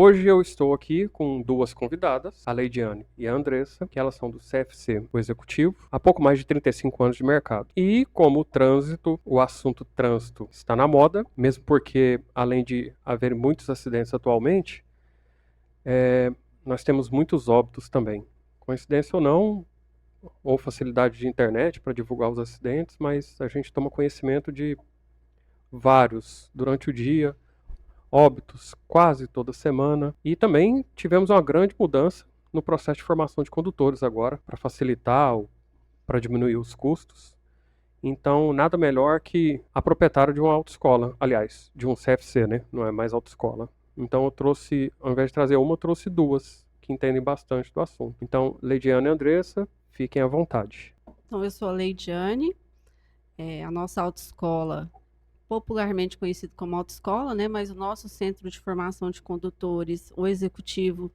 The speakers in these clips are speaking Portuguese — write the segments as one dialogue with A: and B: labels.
A: Hoje eu estou aqui com duas convidadas, a Leidiane e a Andressa, que elas são do CFC, o Executivo, há pouco mais de 35 anos de mercado. E como o assunto trânsito está na moda, mesmo porque, além de haver muitos acidentes atualmente, nós temos muitos óbitos também. Coincidência ou não, ou facilidade de internet para divulgar os acidentes, mas a gente toma conhecimento de vários durante o dia, óbitos quase toda semana. E também tivemos uma grande mudança no processo de formação de condutores agora, para facilitar, para diminuir os custos. Então, nada melhor que a proprietária de uma autoescola, aliás, de um CFC, né? Não é mais autoescola. Então eu trouxe, ao invés de trazer uma, eu trouxe duas, que entendem bastante do assunto. Então, Leidiane e Andressa, fiquem à vontade.
B: Então, eu sou a Leidiane, a nossa autoescola, popularmente conhecido como autoescola, né? Mas o nosso centro de formação de condutores, o executivo,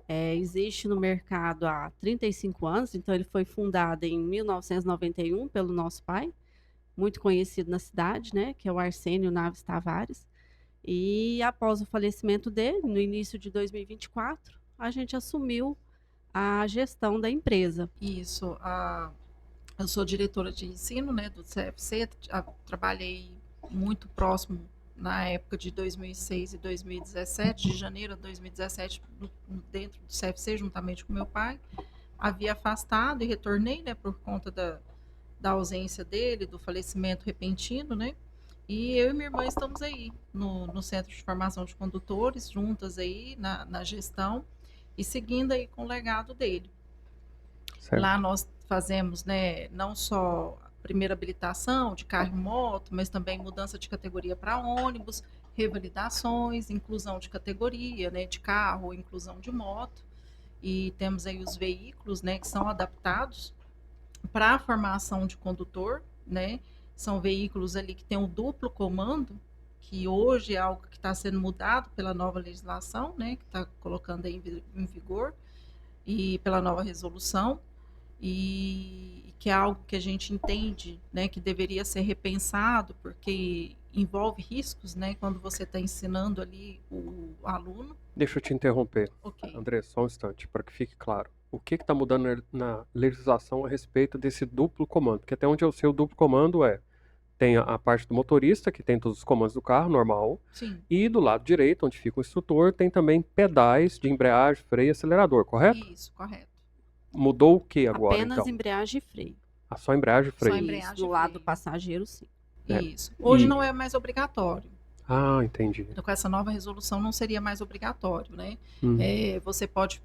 B: existe no mercado há 35 anos, então ele foi fundado em 1991 pelo nosso pai, muito conhecido na cidade, né? Que é o Arsênio Naves Tavares. E após o falecimento dele, no início de 2024, a gente assumiu a gestão da empresa.
C: Isso, eu sou diretora de ensino, né, do CFC, trabalhei muito próximo na época de 2006 e 2017, de janeiro de 2017, dentro do CFC, juntamente com meu pai. Havia afastado e retornei, né, por conta da ausência dele, do falecimento repentino, né, e eu e minha irmã estamos aí no Centro de Formação de Condutores, juntas aí na gestão e seguindo aí com o legado dele.
A: Certo.
C: Lá nós fazemos, né, não só a primeira habilitação de carro e moto, mas também mudança de categoria para ônibus, revalidações, inclusão de categoria, né, de carro, inclusão de moto. E temos aí os veículos, né, que são adaptados para a formação de condutor, né? São veículos ali que têm um duplo comando, que hoje é algo que está sendo mudado pela nova legislação, né, que está colocando aí em vigor, e pela nova resolução, e que é algo que a gente entende, né, que deveria ser repensado, porque envolve riscos, né, quando você está ensinando ali o aluno.
A: Deixa eu te interromper,
C: Ok.
A: André, só um instante, para que fique claro. O que está mudando na legislação a respeito desse duplo comando? Porque até onde eu sei, o duplo comando tem a parte do motorista, que tem todos os comandos do carro, normal.
C: Sim.
A: E do lado direito, onde fica o instrutor, tem também pedais de embreagem, freio e acelerador, correto?
C: Isso, correto.
A: Mudou o que agora,
B: Apenas
A: então?
B: embreagem e freio.
A: Só embreagem e freio.
C: Só embreagem
B: Isso,
C: e
B: do lado
C: freio.
B: do passageiro, sim.
C: Isso. Hoje não é mais obrigatório.
A: Ah, entendi.
C: Então, com essa nova resolução não seria mais obrigatório, né?
A: Uhum.
C: Você pode,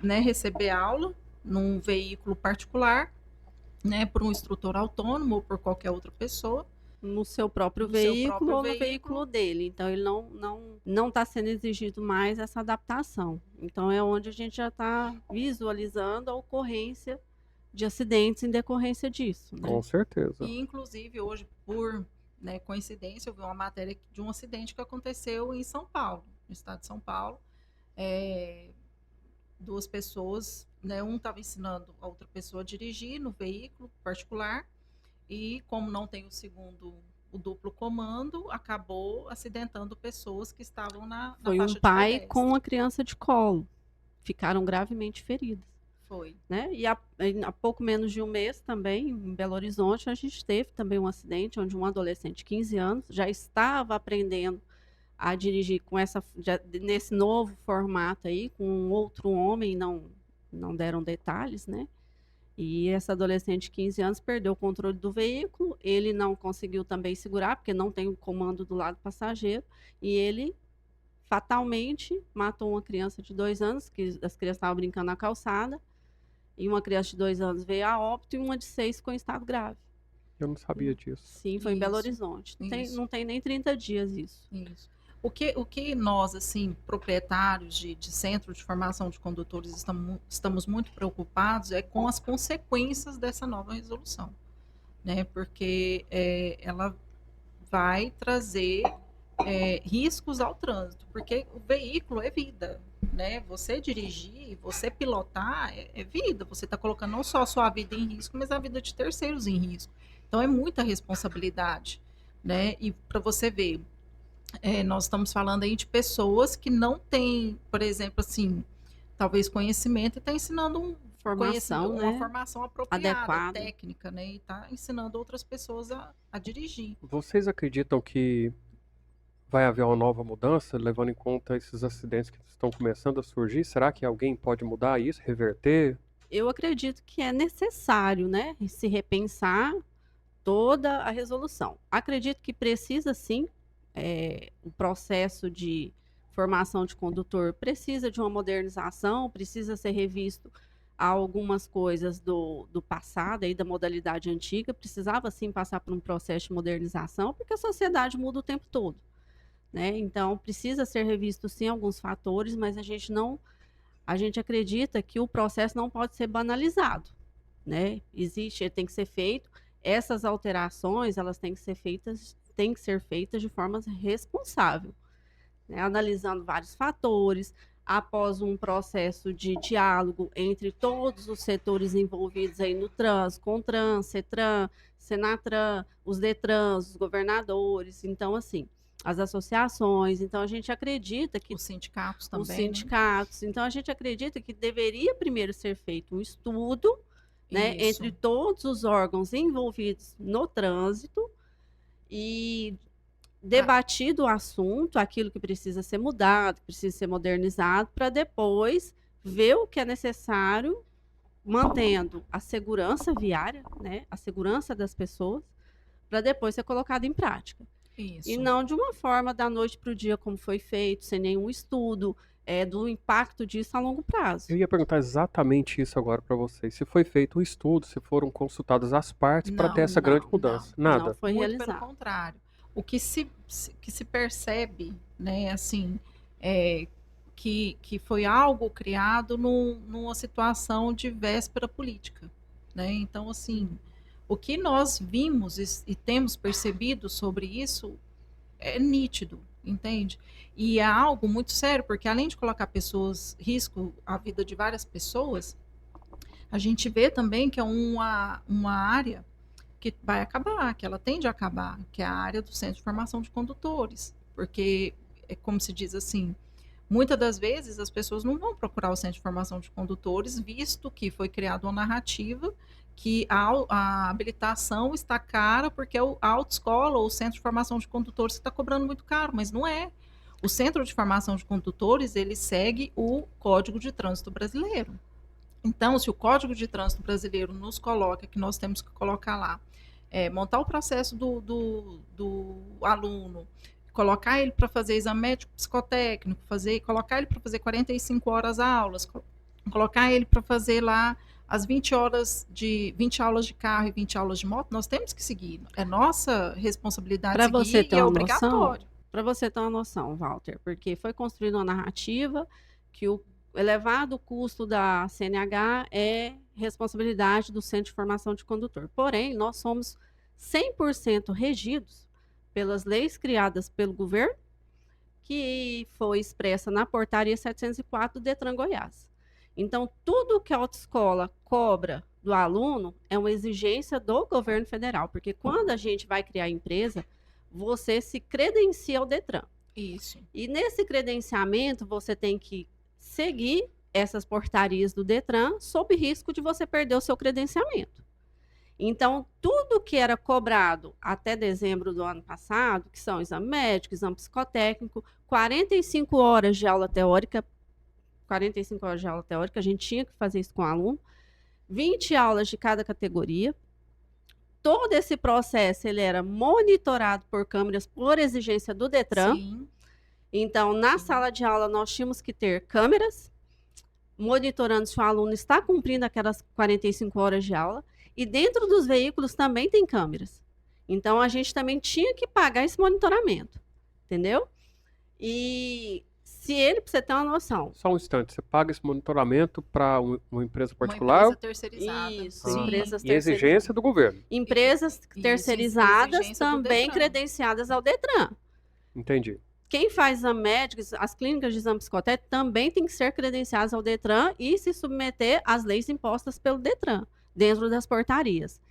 C: né, receber aula num veículo particular, né, por um instrutor autônomo ou por qualquer outra pessoa.
B: No seu próprio
C: No seu
B: veículo
C: próprio
B: ou no
C: veículo.
B: veículo dele. Então, ele não está sendo exigido mais essa adaptação. Então, é onde a gente já está visualizando a ocorrência de acidentes em decorrência disso, né?
A: Com certeza.
C: E, inclusive, hoje, por, né, coincidência, eu vi uma matéria de um acidente que aconteceu em São Paulo, no estado de São Paulo. Duas pessoas, né, um estava ensinando a outra pessoa a dirigir no veículo particular e, como não tem o duplo comando, acabou acidentando pessoas que estavam na
B: Foi
C: faixa
B: um
C: de
B: pai
C: pedestre.
B: com uma criança de colo. Ficaram gravemente feridas.
C: Foi.
B: Né? E há pouco menos de um mês também, em Belo Horizonte, a gente teve também um acidente onde um adolescente de 15 anos já estava aprendendo a dirigir nesse novo formato aí, com um outro homem, não deram detalhes, né? E essa adolescente de 15 anos perdeu o controle do veículo, ele não conseguiu também segurar, porque não tem o comando do lado passageiro, e ele fatalmente matou uma criança de 2 anos, que as crianças estavam brincando na calçada, e uma criança de 2 anos veio a óbito e uma de 6 ficou em estado grave.
A: Eu não sabia disso.
B: Sim, foi em Belo Horizonte. Não tem nem 30 dias isso.
C: Isso. O que nós, assim, proprietários de centro de formação de condutores, estamos muito preocupados é com as consequências dessa nova resolução, né? Porque ela vai trazer riscos ao trânsito, porque o veículo é vida, né? Você dirigir, você pilotar é vida. Você está colocando não só a sua vida em risco, mas a vida de terceiros em risco. Então é muita responsabilidade, né? E para você ver, nós estamos falando aí de pessoas que não têm, por exemplo, assim, talvez conhecimento e está ensinando
B: Formação,
C: uma
B: né?
C: formação apropriada,
B: Adequada.
C: técnica, né? E está ensinando outras pessoas a dirigir.
A: Vocês acreditam que vai haver uma nova mudança, levando em conta esses acidentes que estão começando a surgir? Será que alguém pode mudar isso, reverter?
B: Eu acredito que é necessário, né, se repensar toda a resolução. Acredito que precisa sim, o processo de formação de condutor precisa de uma modernização, precisa ser revisto algumas coisas do passado, aí, da modalidade antiga, precisava sim passar por um processo de modernização, porque a sociedade muda o tempo todo, né? Então, precisa ser revisto sim alguns fatores, mas a gente acredita que o processo não pode ser banalizado, né? Tem que ser feito, essas alterações, elas têm que ser feitas de forma responsável, né? Analisando vários fatores, após um processo de diálogo entre todos os setores envolvidos aí no trânsito, CONTRAN, CETRAN, SENATRAN, os DETRANs, os governadores, então, assim, as associações. Então, a gente acredita que
C: Os sindicatos
B: os
C: também, né?
B: sindicatos. Então, a gente acredita que deveria primeiro ser feito um estudo, né,
C: Isso.
B: entre todos os órgãos envolvidos no trânsito e debatido o assunto, aquilo que precisa ser mudado, que precisa ser modernizado, para depois ver o que é necessário, mantendo a segurança viária, né, a segurança das pessoas, para depois ser colocado em prática.
C: Isso.
B: E não de uma forma da noite para o dia, como foi feito, sem nenhum estudo do impacto disso a longo prazo.
A: Eu ia perguntar exatamente isso agora para vocês. Se foi feito um estudo, se foram consultadas as partes para ter essa grande mudança. Nada.
B: Não foi
C: Muito
B: realizado.
C: pelo contrário. O que se percebe, né, assim, que foi algo criado numa situação de véspera política, né? Então, assim, o que nós vimos e temos percebido sobre isso é nítido, entende? E é algo muito sério, porque além de colocar risco a vida de várias pessoas, a gente vê também que é uma área que vai acabar, que ela tende a acabar, que é a área do Centro de Formação de Condutores, porque, é como se diz assim, muitas das vezes as pessoas não vão procurar o Centro de Formação de Condutores, visto que foi criada uma narrativa que a habilitação está cara porque a autoescola ou o Centro de Formação de Condutores está cobrando muito caro, mas não é. O Centro de Formação de Condutores, ele segue o Código de Trânsito Brasileiro. Então, se o Código de Trânsito Brasileiro nos coloca, que nós temos que colocar lá, montar o processo do aluno, colocar ele para fazer exame médico psicotécnico, colocar ele para fazer 45 horas aulas, colocar ele para fazer lá as 20 aulas de carro e 20 aulas de moto, nós temos que seguir. É nossa responsabilidade
B: Pra
C: seguir
B: você ter
C: e é
B: uma
C: obrigatório.
B: Para você ter uma noção, Walter, porque foi construída uma narrativa que o elevado custo da CNH é responsabilidade do Centro de Formação de Condutor. Porém, nós somos 100% regidos pelas leis criadas pelo governo, que foi expressa na portaria 704 do Detran Goiás. Então, tudo que a autoescola cobra do aluno é uma exigência do governo federal, porque quando a gente vai criar a empresa, você se credencia ao Detran.
C: Isso.
B: E nesse credenciamento, você tem que seguir essas portarias do Detran sob risco de você perder o seu credenciamento. Então, tudo que era cobrado até dezembro do ano passado, que são exame médico, exame psicotécnico, 45 horas de aula teórica, a gente tinha que fazer isso com o aluno, 20 aulas de cada categoria. Todo esse processo ele era monitorado por câmeras por exigência do Detran.
C: Sim.
B: Então, na sala de aula, nós tínhamos que ter câmeras monitorando se o aluno está cumprindo aquelas 45 horas de aula. E dentro dos veículos também tem câmeras. Então, a gente também tinha que pagar esse monitoramento. Entendeu? E se ele, para você ter uma noção...
A: Só um instante, você paga esse monitoramento para uma empresa particular?
C: Uma empresa terceirizada.
B: Isso,
C: Sim.
B: empresas
A: E exigência do governo.
B: Empresas terceirizadas
C: exigência do
B: também
C: Detran.
B: credenciadas ao Detran.
A: Entendi.
B: Quem faz exame médico, as clínicas de exame psicotécnico também tem que ser credenciadas ao Detran e se submeter às leis impostas pelo Detran, dentro das portarias.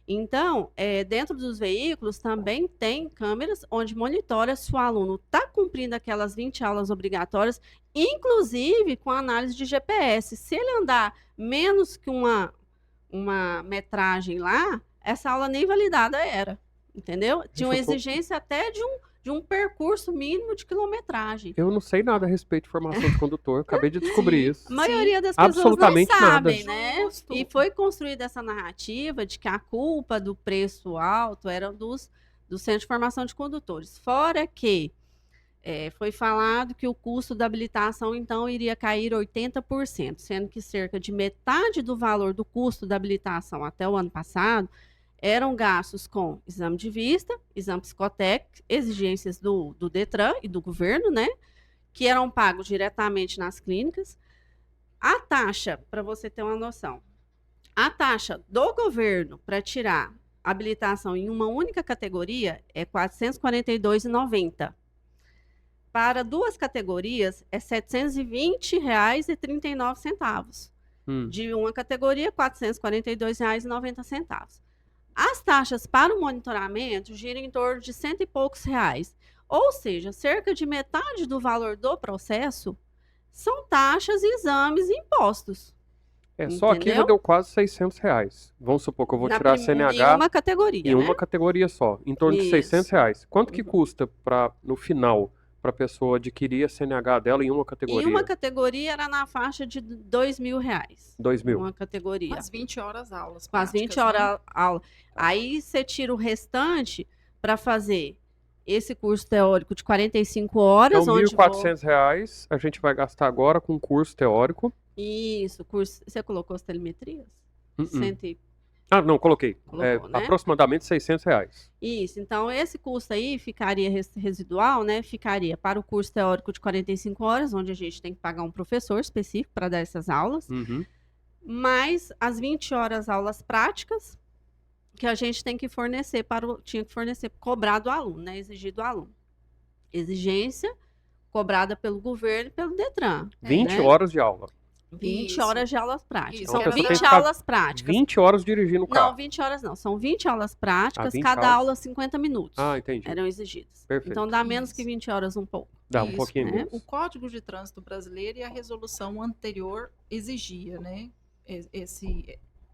B: Então, dentro dos veículos também tem câmeras onde monitora se o aluno está cumprindo aquelas 20 aulas obrigatórias, inclusive com análise de GPS. Se ele andar menos que uma metragem lá, essa aula nem validada era, entendeu? Tinha uma exigência até de um percurso mínimo de quilometragem.
A: Eu não sei nada a respeito de formação de condutor, acabei de descobrir isso.
B: A maioria das pessoas
A: Absolutamente
B: não sabem,
A: nada.
B: né?
C: Justo.
B: E foi construída essa narrativa de que a culpa do preço alto era do Centro de Formação de Condutores. Fora que foi falado que o custo da habilitação, então, iria cair 80%, sendo que cerca de metade do valor do custo da habilitação até o ano passado eram gastos com exame de vista, exame psicotécnico, exigências do Detran e do governo, né? Que eram pagos diretamente nas clínicas. A taxa, para você ter uma noção, a taxa do governo para tirar habilitação em uma única categoria é R$ 442,90. Para duas categorias, é R$ 720,39. De uma categoria, R$ 442,90. As taxas para o monitoramento giram em torno de R$ 100 e poucos reais. Ou seja, cerca de metade do valor do processo são taxas, exames e impostos.
A: Só aqui já deu quase R$600. Vamos supor que eu vou tirar a CNH
B: em uma categoria,
A: em uma categoria só, em torno de R$600. Quanto que custa no final para a pessoa adquirir a CNH dela em uma categoria?
B: Em uma categoria era na faixa de R$2.000.
A: R$2.000.
B: Uma categoria.
C: Com as 20 horas aulas.
B: Com as 20 horas aula. Aí você tira o restante para fazer esse curso teórico de 45 horas.
A: Então, R$1.400 a gente vai gastar agora com curso teórico.
B: Isso, curso. Você colocou as telemetrias?
A: Não, coloquei.
B: Colocou, né?
A: Aproximadamente R$600.
B: Isso, então esse curso aí ficaria residual, né? Ficaria para o curso teórico de 45 horas, onde a gente tem que pagar um professor específico para dar essas aulas, mais as 20 horas aulas práticas que a gente tem que fornecer cobrar do aluno, né? Exigir do aluno. Exigência cobrada pelo governo e pelo Detran.
A: 20 horas de aula.
B: 20 horas de aulas práticas.
C: Isso,
B: São
A: então,
B: 20 aulas práticas.
A: 20 horas dirigindo o carro.
B: Não, 20 horas não. São 20 aulas práticas,
A: 20
B: cada
A: aulas.
B: aula 50 minutos.
A: Entendi.
B: Eram exigidas.
A: Perfeito.
B: Então dá menos que 20 horas um pouco.
A: Dá um pouquinho
B: né?
A: menos.
C: O Código de Trânsito Brasileiro e a resolução anterior exigia, né,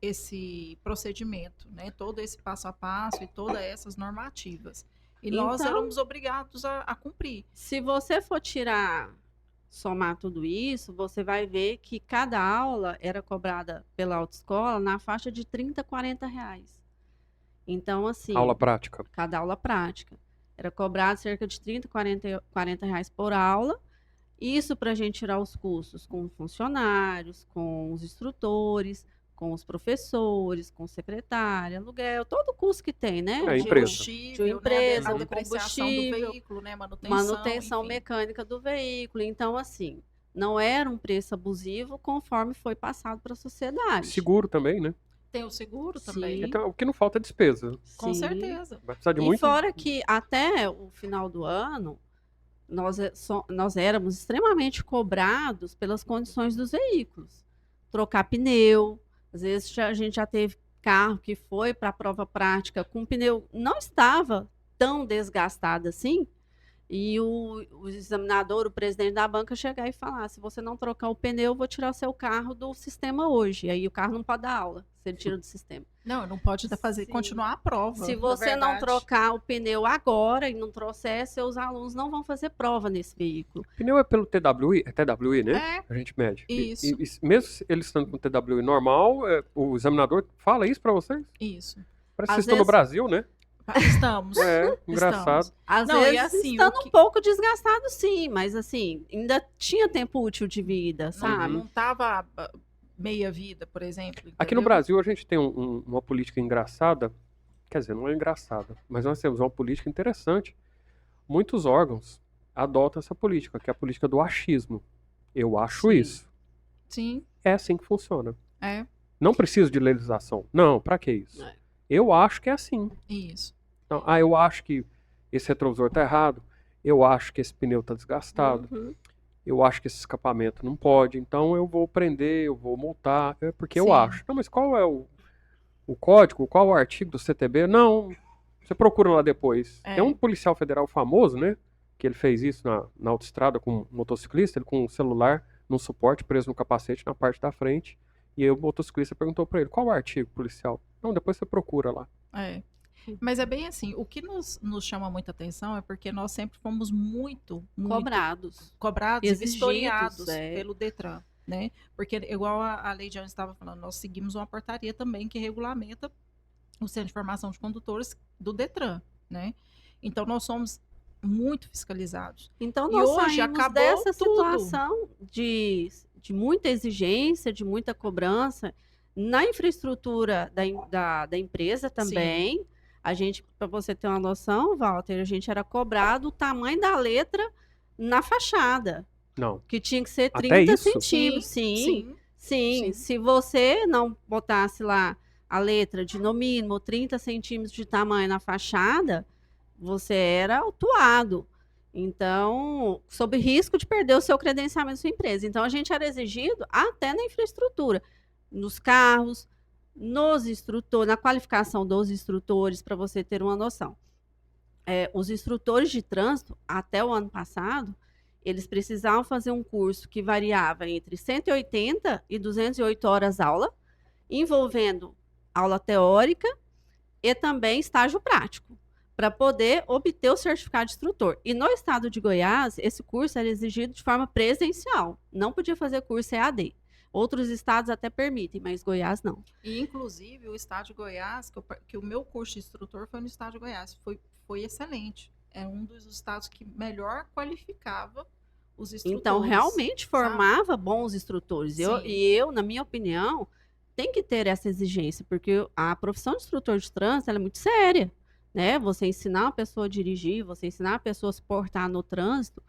C: esse procedimento, né, todo esse passo a passo e todas essas normativas. E nós éramos obrigados a cumprir.
B: Se você for somar tudo isso, você vai ver que cada aula era cobrada pela autoescola na faixa de R$30 a R$40. Então, assim...
A: Aula prática.
B: Cada aula prática. Era cobrado cerca de R$30 a R$40 por aula. Isso para a gente tirar os custos com funcionários, com os instrutores, com os professores, com secretária, aluguel, todo o custo que tem, né?
A: Empresa.
B: De empresa,
C: a
B: do
C: depreciação
B: combustível,
C: do veículo, né? Manutenção enfim.
B: Mecânica do veículo. Então, assim, não era um preço abusivo conforme foi passado para a sociedade.
A: Seguro também, né?
C: Tem o seguro também.
A: Então, o que não falta é despesa.
C: Com certeza.
A: Vai precisar de muito.
B: E fora que até o final do ano, nós éramos extremamente cobrados pelas condições dos veículos. Trocar pneu. Às vezes a gente já teve carro que foi para a prova prática com o pneu não estava tão desgastado assim, e o examinador, o presidente da banca, chegar e falar: se você não trocar o pneu, eu vou tirar o seu carro do sistema hoje. E aí o carro não pode dar aula, se ele tira do sistema.
C: Não pode continuar a prova.
B: Se você não trocar o pneu agora e não trouxer, seus alunos não vão fazer prova nesse veículo.
A: O pneu é pelo TWI? É TWI, né? A gente mede.
C: Isso.
A: E mesmo eles estando com TWI normal, o examinador fala isso para vocês?
C: Isso.
A: Parece que vocês estão no Brasil, né?
C: Estamos.
A: Engraçado.
B: Às vezes assim, estando um pouco desgastado, sim, mas assim, ainda tinha tempo útil de vida, sabe?
C: Não estava meia vida, por exemplo. Entendeu?
A: Aqui no Brasil a gente tem uma política engraçada, quer dizer, não é engraçada, mas nós temos uma política interessante. Muitos órgãos adotam essa política, que é a política do achismo. Eu acho isso.
C: Sim.
A: É assim que funciona.
C: É.
A: Não precisa de legislação. Não, pra que isso? Eu acho que é assim.
C: Isso.
A: Então, eu acho que esse retrovisor tá errado, eu acho que esse pneu tá desgastado, eu acho que esse escapamento não pode, então eu vou prender, eu vou multar, porque eu acho. Não, mas qual é o código, qual o artigo do CTB? Não, você procura lá depois.
C: É.
A: Tem um policial federal famoso, né? Que ele fez isso na autoestrada com um motociclista, ele com um celular num suporte preso no capacete na parte da frente. E aí o motociclista perguntou pra ele, qual o artigo policial? Não, depois você procura lá.
C: É. Mas é bem assim, o que nos chama muita atenção é porque nós sempre fomos muito cobrados e
B: Exigidos,
C: vistoriados
B: é.
C: pelo Detran, né? Porque, igual a Leidiane estava falando, nós seguimos uma portaria também que regulamenta o Centro de Formação de Condutores do Detran, né? Então, nós somos muito fiscalizados.
B: Então
C: E
B: nós
C: hoje
B: saímos
C: acabou
B: dessa
C: tudo.
B: situação de muita exigência, de muita cobrança na infraestrutura da empresa também. A gente, para você ter uma noção, Walter, a gente era cobrado o tamanho da letra na fachada,
A: Não.
B: que tinha que ser
A: Até
B: 30
A: isso?
B: centímetros. Sim. Se você não botasse lá a letra de no mínimo 30 centímetros de tamanho na fachada, você era autuado. Então, sob risco de perder o seu credenciamento da sua empresa. Então, a gente era exigido até na infraestrutura, nos carros, nos instrutores, na qualificação dos instrutores, para você ter uma noção. Os instrutores de trânsito, até o ano passado, eles precisavam fazer um curso que variava entre 180 e 208 horas aula, envolvendo aula teórica e também estágio prático, para poder obter o certificado de instrutor. E no estado de Goiás, esse curso era exigido de forma presencial, não podia fazer curso EAD. Outros estados até permitem, mas Goiás não.
C: E, inclusive, o estado de Goiás, que o meu curso de instrutor foi no estado de Goiás, foi excelente. É um dos estados que melhor qualificava os instrutores.
B: Então, realmente formava bons instrutores. Eu, na minha opinião, tem que ter essa exigência, porque a profissão de instrutor de trânsito ela é muito séria, né? Você ensinar uma pessoa a dirigir, você ensinar a pessoa a se portar no trânsito,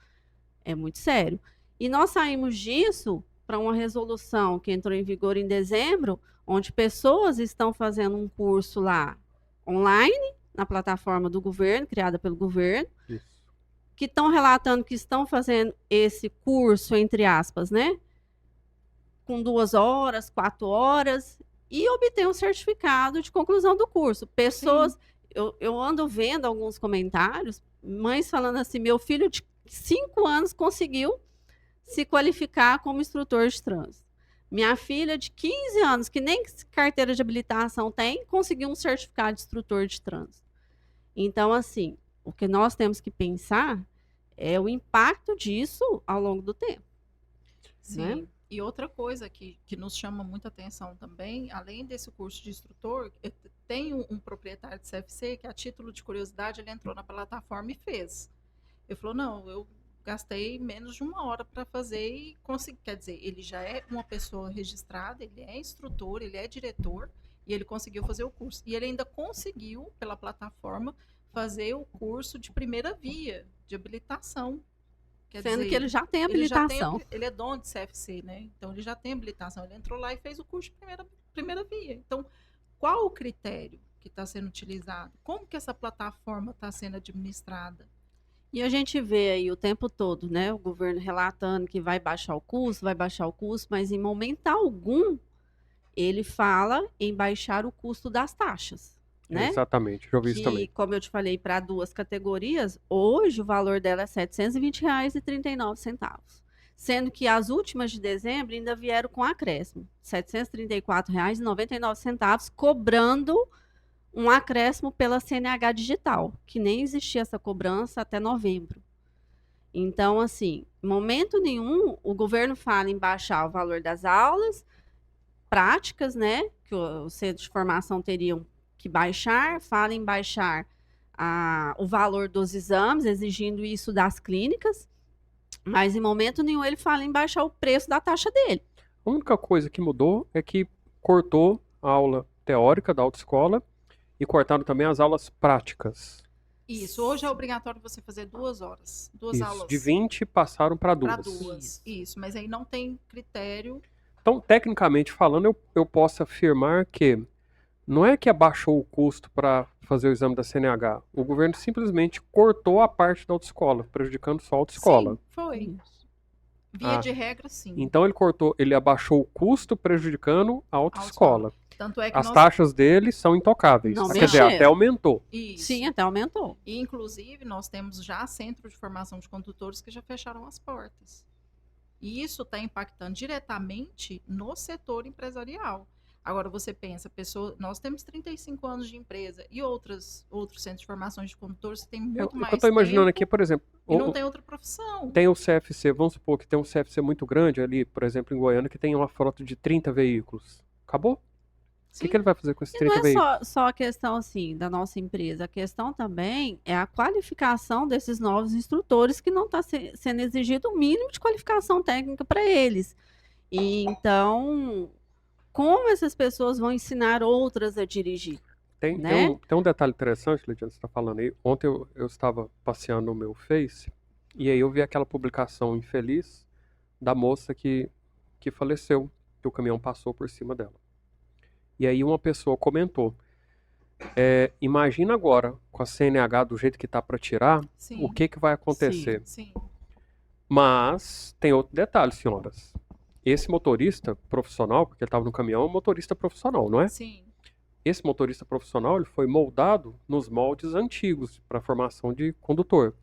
B: é muito sério. E nós saímos disso para uma resolução que entrou em vigor em dezembro, onde pessoas estão fazendo um curso lá online, na plataforma do governo, criada pelo governo,
A: Isso.
B: que estão relatando que estão fazendo esse curso, entre aspas, né? Com 2 horas, 4 horas, e obter um certificado de conclusão do curso. Pessoas, eu ando vendo alguns comentários, mães falando assim, meu filho de 5 anos conseguiu se qualificar como instrutor de trânsito. Minha filha de 15 anos, que nem carteira de habilitação tem, conseguiu um certificado de instrutor de trânsito. Então, assim, o que nós temos que pensar é o impacto disso ao longo do tempo.
C: Sim.
B: Né?
C: E outra coisa que nos chama muita atenção também, além desse curso de instrutor, tem um proprietário de CFC que, a título de curiosidade, ele entrou na plataforma e fez. Ele falou, não, eu gastei menos de 1 hora para fazer e consegui. Quer dizer, ele já é uma pessoa registrada, ele é instrutor, ele é diretor, e ele conseguiu fazer o curso. E ele ainda conseguiu, pela plataforma, fazer o curso de primeira via, de habilitação. Quer
B: Sendo
C: dizer,
B: que ele já tem habilitação.
C: ele é dono de CFC, né? Então, ele já tem habilitação. Ele entrou lá e fez o curso de primeira via. Então, qual o critério que está sendo utilizado? Como que essa plataforma está sendo administrada?
B: E a gente vê aí o tempo todo, né? O governo relatando que vai baixar o custo, mas em momento algum ele fala em baixar o custo das taxas, né?
A: Exatamente, já ouvi isso também.
B: Que, como eu te falei, para 2 categorias, hoje o valor dela é R$ 720,39. Sendo que as últimas de dezembro ainda vieram com acréscimo, R$ 734,99, cobrando um acréscimo pela CNH digital, que nem existia essa cobrança até novembro. Então, assim, em momento nenhum, o governo fala em baixar o valor das aulas práticas, né, que os centros de formação teriam que baixar, fala em baixar o valor dos exames, exigindo isso das clínicas, mas em momento nenhum ele fala em baixar o preço da taxa dele.
A: A única coisa que mudou é que cortou a aula teórica da autoescola e cortaram também as aulas práticas.
C: Isso, hoje é obrigatório você fazer 2 horas, duas
A: Isso,
C: aulas.
A: de 20 passaram para
C: Para
A: 2.
C: 2, isso, mas aí não tem critério.
A: Então, tecnicamente falando, eu posso afirmar que não é que abaixou o custo para fazer o exame da CNH. O governo simplesmente cortou a parte da autoescola, prejudicando só a autoescola.
C: Sim, foi. Via
A: Ah,
C: de regra, sim.
A: então ele abaixou o custo prejudicando a autoescola.
C: Tanto é que
A: As
C: nós.
A: taxas dele são intocáveis.
B: Não
A: Quer dizer, até
B: mexeram.
A: aumentou.
C: Isso.
B: Sim, até aumentou.
C: E, inclusive, nós temos já centro de formação de condutores que já fecharam as portas. E isso está impactando diretamente no setor empresarial. Agora, você pensa, nós temos 35 anos de empresa e outros centros de formação de condutores que têm
A: O
C: muito
A: que eu
C: mais
A: estou imaginando
C: tempo
A: aqui, por exemplo,
C: e não tem outra profissão.
A: tem o CFC, vamos supor que tem um CFC muito grande ali, por exemplo, em Goiânia, que tem uma frota de 30 veículos. Acabou? O que ele vai fazer com esses
B: E não
A: 30
B: é
A: veículos?
B: só a questão assim da nossa empresa, a questão também é a qualificação desses novos instrutores que não está sendo exigido o mínimo de qualificação técnica para eles. E então, como essas pessoas vão ensinar outras a dirigir, né?
A: Tem um detalhe interessante, Lidiane, você está falando aí. Ontem eu estava passeando no meu Face e aí eu vi aquela publicação infeliz da moça que faleceu, que o caminhão passou por cima dela. E aí uma pessoa comentou, imagina agora, com a CNH do jeito que está para tirar,
C: Sim.
A: o que vai acontecer.
C: Sim.
A: Mas tem outro detalhe, senhoras. Esse motorista profissional, porque ele estava no caminhão, é um motorista profissional, não é?
C: Sim.
A: Esse motorista profissional ele foi moldado nos moldes antigos para a formação de condutor.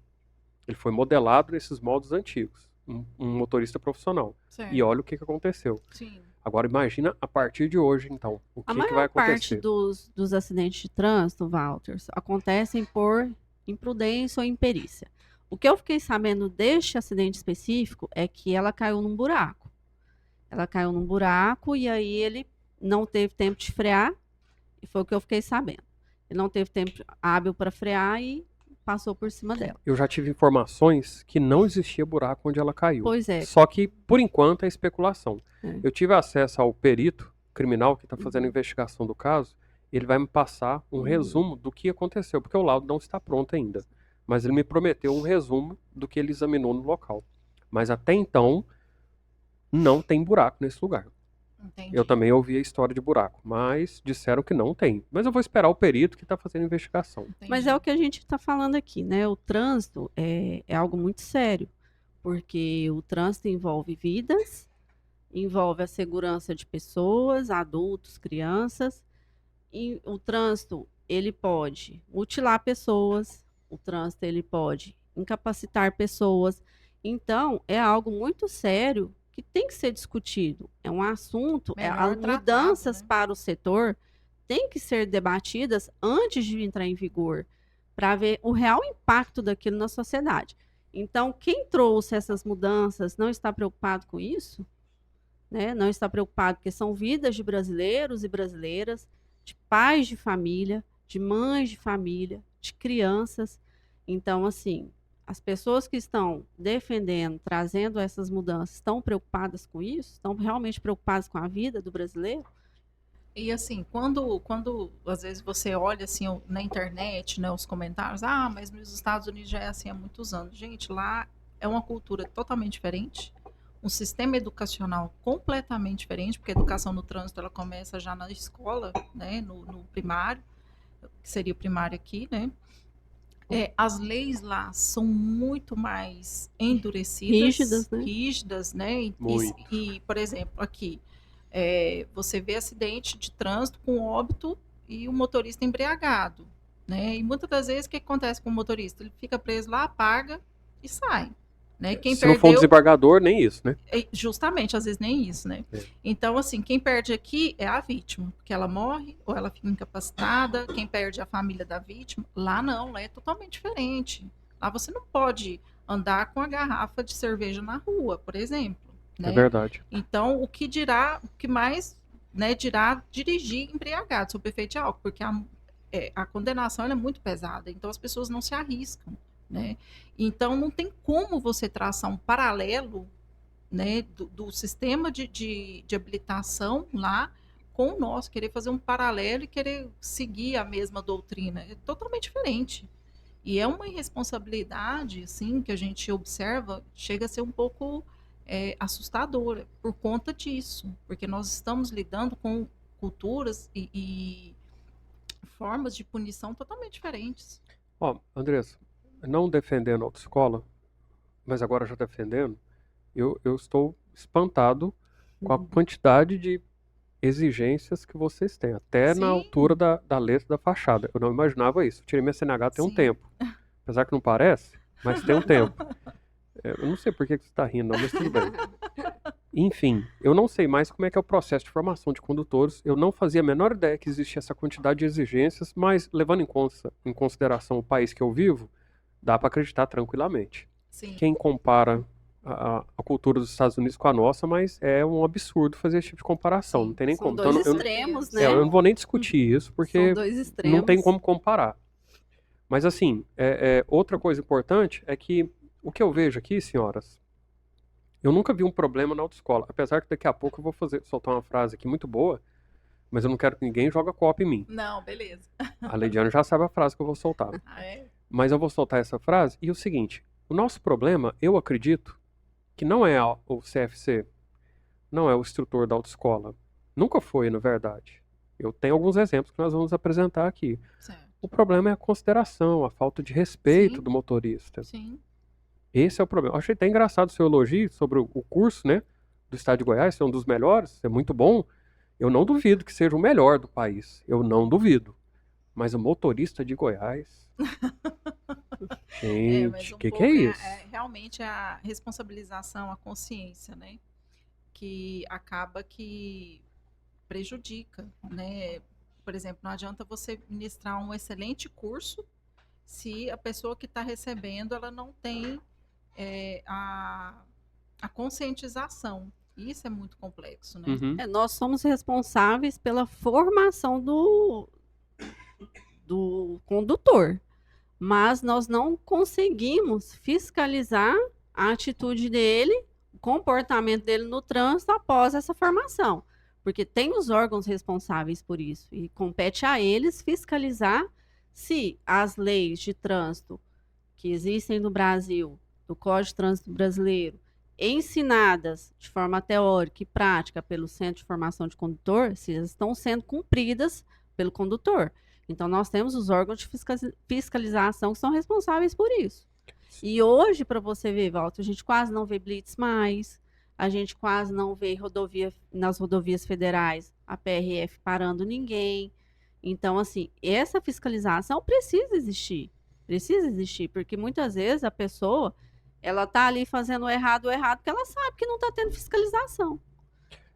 A: Ele foi modelado nesses moldes antigos. Um motorista profissional.
C: Certo.
A: E olha o que aconteceu.
C: Sim.
A: Agora imagina a partir de hoje, então, o
B: A
A: que vai
B: maior parte
A: acontecer.
B: dos acidentes de trânsito, Walters, acontecem por imprudência ou imperícia. O que eu fiquei sabendo deste acidente específico é que ela caiu num buraco. Ela caiu num buraco e aí ele não teve tempo de frear, e foi o que eu fiquei sabendo. Ele não teve tempo hábil para frear e passou por cima dela.
A: Eu já tive informações que não existia buraco onde ela caiu.
B: Pois é.
A: Só que, por enquanto, é especulação.
B: É.
A: Eu tive acesso ao perito criminal que está fazendo a investigação do caso. Ele vai me passar um resumo do que aconteceu, porque o laudo não está pronto ainda. Mas ele me prometeu um resumo do que ele examinou no local. Mas até então, não tem buraco nesse lugar.
C: Entendi.
A: Eu também ouvi a história de buraco, mas disseram que não tem. Mas eu vou esperar o perito que está fazendo a investigação.
C: Entendi.
B: Mas é o que a gente está falando aqui, né? O trânsito é algo muito sério, porque o trânsito envolve vidas, envolve a segurança de pessoas, adultos, crianças. E o trânsito, ele pode mutilar pessoas, o trânsito, ele pode incapacitar pessoas. Então, é algo muito sério que tem que ser discutido. É um assunto,
C: Melhor
B: as
C: tratado,
B: mudanças
C: né?
B: para o setor têm que ser debatidas antes de entrar em vigor, para ver o real impacto daquilo na sociedade. Então, quem trouxe essas mudanças não está preocupado com isso? Né? Não está preocupado, porque são vidas de brasileiros e brasileiras, de pais de família, de mães de família, de crianças. Então, assim, as pessoas que estão defendendo, trazendo essas mudanças, estão preocupadas com isso? Estão realmente preocupadas com a vida do brasileiro?
C: E assim, quando às vezes você olha assim na internet, né, os comentários, mas nos Estados Unidos já é assim há muitos anos. Gente, lá é uma cultura totalmente diferente, um sistema educacional completamente diferente, porque a educação no trânsito ela começa já na escola, né, no primário, que seria o primário aqui, né? As leis lá são muito mais endurecidas,
B: Rígidas, né?
C: né?
A: Muito.
C: E, por exemplo, aqui, você vê acidente de trânsito com óbito e o motorista embriagado, né? E muitas das vezes o que acontece com o motorista? Ele fica preso lá, paga e sai. Né?
A: Se não for um desembargador, nem isso, né?
C: Justamente, às vezes nem isso, né?
A: É.
C: Então, assim, quem perde aqui é a vítima, porque ela morre ou ela fica incapacitada, quem perde é a família da vítima. Lá não, lá é totalmente diferente. Lá você não pode andar com a garrafa de cerveja na rua, por exemplo. Né?
A: É verdade.
C: Então, o que mais, né, dirá dirigir embriagado, sob efeito de álcool, porque a condenação ela é muito pesada, então as pessoas não se arriscam. Né? Então, não tem como você traçar um paralelo, né, do sistema de habilitação lá com o nosso, querer fazer um paralelo e querer seguir a mesma doutrina. É totalmente diferente. E é uma irresponsabilidade, assim, que a gente observa, chega a ser um pouco assustadora por conta disso, porque nós estamos lidando com culturas e formas de punição totalmente diferentes.
A: Andressa, não defendendo a autoescola, mas agora já defendendo, eu estou espantado com a quantidade de exigências que vocês têm, até na
C: Sim.
A: altura da letra da fachada. Eu não imaginava isso. Eu tirei minha CNH tem um
C: Sim.
A: tempo. Apesar que não parece, mas tem um tempo. Eu não sei por que você está rindo, não, mas tudo bem. Enfim, eu não sei mais como é que é o processo de formação de condutores. Eu não fazia a menor ideia que existia essa quantidade de exigências, mas levando em consideração o país que eu vivo, dá para acreditar tranquilamente.
C: Sim.
A: Quem compara a cultura dos Estados Unidos com a nossa, mas é um absurdo fazer esse tipo de comparação.
C: Sim,
A: não tem nem
B: São
A: como.
B: dois
A: Então,
B: extremos,
A: eu
B: né?
A: não vou nem discutir isso, porque
B: São dois extremos.
A: não tem como comparar. Mas assim, outra coisa importante é que o que eu vejo aqui, senhoras, eu nunca vi um problema na autoescola. Apesar que daqui a pouco eu vou soltar uma frase aqui muito boa, mas eu não quero que ninguém jogue copo em mim.
C: Não, beleza.
A: A Leidiane já sabe a frase que eu vou soltar.
C: Ah, é?
A: Mas eu vou soltar essa frase e o seguinte: o nosso problema, eu acredito, que não é o CFC, não é o instrutor da autoescola. Nunca foi, na verdade. Eu tenho alguns exemplos que nós vamos apresentar aqui.
C: Certo.
A: O problema é a consideração, a falta de respeito
C: Sim.
A: do motorista.
C: Sim.
A: Esse é o problema. Eu achei até engraçado o seu elogio sobre o curso, né, do estado de Goiás, ser um dos melhores, é muito bom. Eu não duvido que seja o melhor do país. Eu não duvido. Mas o motorista de Goiás.
C: Mas
A: Gente,
C: um
A: que
C: pouco
A: é isso?
C: realmente a responsabilização, a consciência, né? Que acaba que prejudica, né? Por exemplo, não adianta você ministrar um excelente curso se a pessoa que está recebendo ela não tem a conscientização. Isso é muito complexo, né?
A: Uhum.
B: Nós somos responsáveis pela formação do condutor, mas nós não conseguimos fiscalizar a atitude dele, o comportamento dele no trânsito após essa formação, porque tem os órgãos responsáveis por isso e compete a eles fiscalizar se as leis de trânsito que existem no Brasil, do Código de Trânsito Brasileiro, ensinadas de forma teórica e prática pelo Centro de Formação de Condutor, se elas estão sendo cumpridas pelo condutor. Então, nós temos os órgãos de fiscalização que são responsáveis por isso. E hoje, para você ver, Walter, a gente quase não vê blitz mais, a gente quase não vê nas rodovias federais a PRF parando ninguém. Então, assim, essa fiscalização precisa existir, porque muitas vezes a pessoa, ela está ali fazendo o errado, porque ela sabe que não está tendo fiscalização.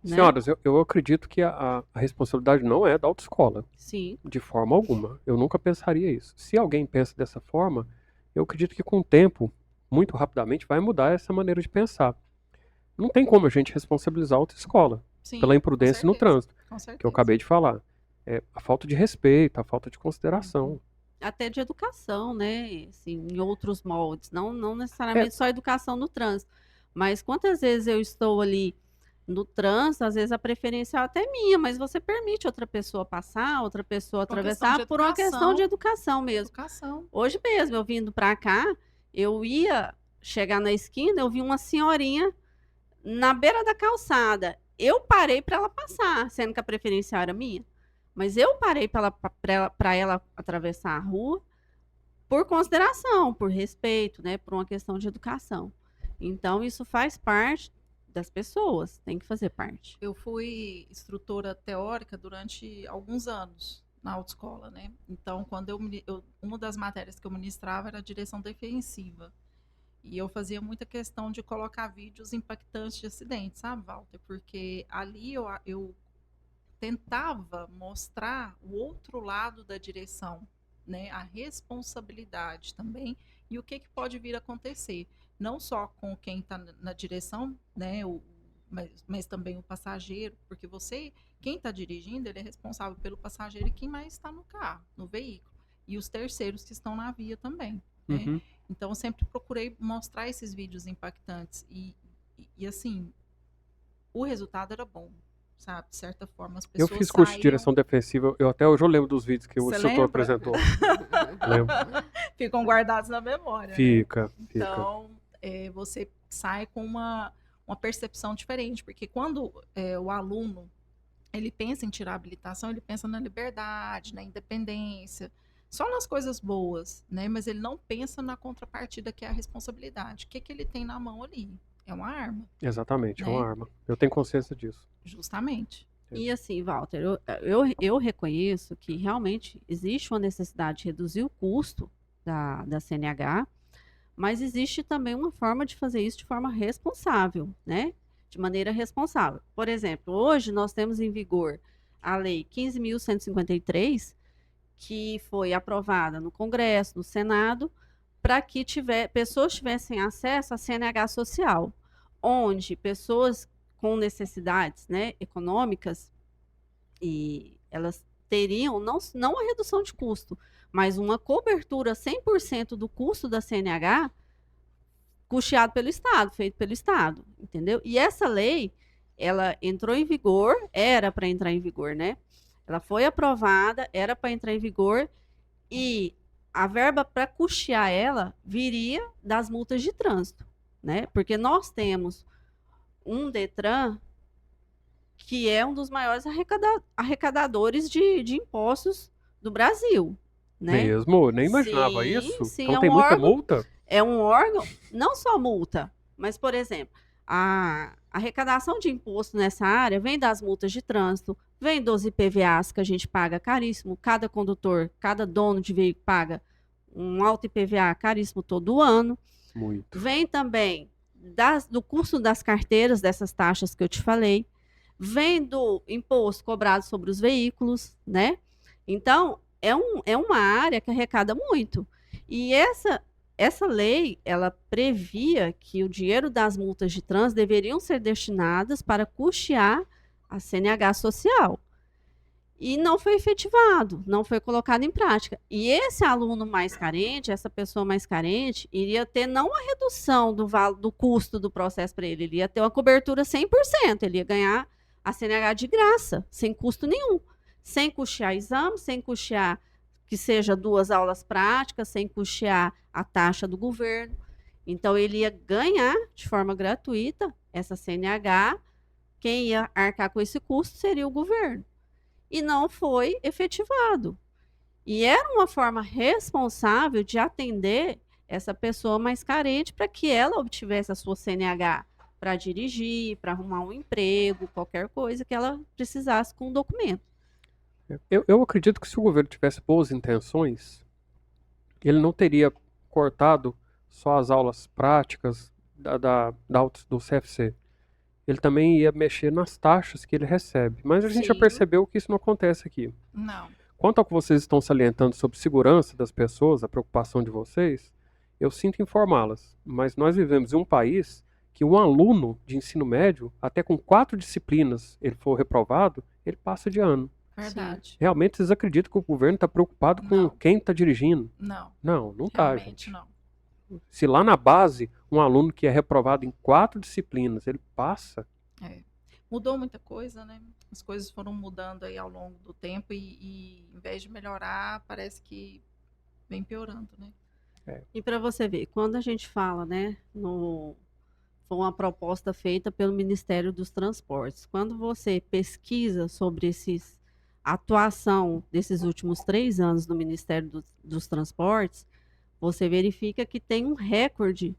B: Né?
A: Senhoras, eu acredito que a responsabilidade não é da autoescola.
B: Sim.
A: De forma alguma. Eu nunca pensaria isso. Se alguém pensa dessa forma, eu acredito que com o tempo, muito rapidamente, vai mudar essa maneira de pensar. Não tem como a gente responsabilizar a autoescola pela imprudência no trânsito, que eu acabei de falar. A falta de respeito, a falta de consideração.
B: Até de educação, né? Assim, em outros moldes. Não necessariamente só educação no trânsito. Mas quantas vezes eu estou ali no trânsito, às vezes a preferência é até minha, mas você permite outra pessoa passar, outra pessoa atravessar por uma questão de educação mesmo. Hoje mesmo, eu vindo para cá, eu ia chegar na esquina, eu vi uma senhorinha na beira da calçada. Eu parei para ela passar, sendo que a preferência era minha. Mas eu parei para ela atravessar a rua por consideração, por respeito, né, por uma questão de educação. Então, isso faz parte das pessoas, tem que fazer parte.
C: Eu fui instrutora teórica durante alguns anos na autoescola, né? Então, quando uma das matérias que eu ministrava era a direção defensiva. E eu fazia muita questão de colocar vídeos impactantes de acidentes, sabe, Walter? Porque ali eu tentava mostrar o outro lado da direção, né? A responsabilidade também e o que pode vir a acontecer. Não só com quem está na direção, né? Mas também o passageiro, porque quem está dirigindo, ele é responsável pelo passageiro e quem mais está no carro, no veículo. E os terceiros que estão na via também. Né?
A: Uhum.
C: Então, eu sempre procurei mostrar esses vídeos impactantes. E assim, o resultado era bom, sabe? De certa forma, as pessoas
A: Eu fiz curso de direção defensiva, até hoje eu lembro dos vídeos que o instrutor apresentou. Lembro.
C: Ficam guardados na memória.
A: Fica.
C: Então, você sai com uma percepção diferente, porque quando o aluno ele pensa em tirar a habilitação, ele pensa na liberdade, na independência, só nas coisas boas, né? Mas ele não pensa na contrapartida, que é a responsabilidade. O que ele tem na mão ali? É uma arma,
A: Exatamente, é
C: né?
A: uma arma. Eu tenho consciência disso.
C: Justamente.
B: E assim, Walter, eu reconheço que realmente existe uma necessidade de reduzir o custo da CNH, mas existe também uma forma de fazer isso de forma responsável, né? De maneira responsável. Por exemplo, hoje nós temos em vigor a Lei 15.153, que foi aprovada no Congresso, no Senado, para que pessoas tivessem acesso à CNH social, onde pessoas com necessidades, né, econômicas, e elas teriam não a redução de custo, mas uma cobertura 100% do custo da CNH custeado pelo Estado, feito pelo Estado, entendeu? E essa lei, ela entrou em vigor, era para entrar em vigor, né? Ela foi aprovada, era para entrar em vigor e a verba para custear ela viria das multas de trânsito, né? Porque nós temos um Detran que é um dos maiores arrecadadores de impostos do Brasil, né?
A: Mesmo? Eu nem imaginava
B: Sim,
A: isso.
B: sim,
A: Então tem muita multa?
B: é um órgão, não só multa, mas, por exemplo, a arrecadação de imposto nessa área vem das multas de trânsito, vem dos IPVAs que a gente paga caríssimo, cada condutor, cada dono de veículo paga um alto IPVA caríssimo todo ano.
A: Muito.
B: Vem também do custo das carteiras, dessas taxas que eu te falei, vem do imposto cobrado sobre os veículos, né? Então, é uma área que arrecada muito. E essa lei, ela previa que o dinheiro das multas de trânsito deveriam ser destinadas para custear a CNH social. E não foi efetivado, não foi colocado em prática. E esse aluno mais carente, essa pessoa mais carente, iria ter não a redução do custo do processo para ele ia ter uma cobertura 100%, ele ia ganhar a CNH de graça, sem custo nenhum, sem custear exame, sem custear que seja 2 aulas práticas, sem custear a taxa do governo. Então, ele ia ganhar de forma gratuita essa CNH, quem ia arcar com esse custo seria o governo. E não foi efetivado. E era uma forma responsável de atender essa pessoa mais carente para que ela obtivesse a sua CNH para dirigir, para arrumar um emprego, qualquer coisa que ela precisasse com o documento.
A: Eu acredito que se o governo tivesse boas intenções, ele não teria cortado só as aulas práticas do CFC. Ele também ia mexer nas taxas que ele recebe. Mas a gente já
B: Sim.
A: percebeu que isso não acontece aqui.
C: Não.
A: Quanto ao que vocês estão salientando sobre segurança das pessoas, a preocupação de vocês, eu sinto informá-las. Mas nós vivemos em um país que um aluno de ensino médio, até com 4 disciplinas, ele for reprovado, ele passa de ano.
C: Verdade.
A: Realmente vocês acreditam que o governo está preocupado com
C: Não.
A: quem está dirigindo?
C: Não.
A: Não está,
C: Realmente
A: gente.
C: não.
A: Se lá na base, um aluno que é reprovado em 4 disciplinas, ele passa,
C: Mudou muita coisa, né? As coisas foram mudando aí ao longo do tempo e em vez de melhorar, parece que vem piorando, né?
B: E para você ver, quando a gente fala, né, foi uma proposta feita pelo Ministério dos Transportes. Quando você pesquisa sobre a atuação desses últimos 3 anos no Ministério dos Transportes, você verifica que tem um recorde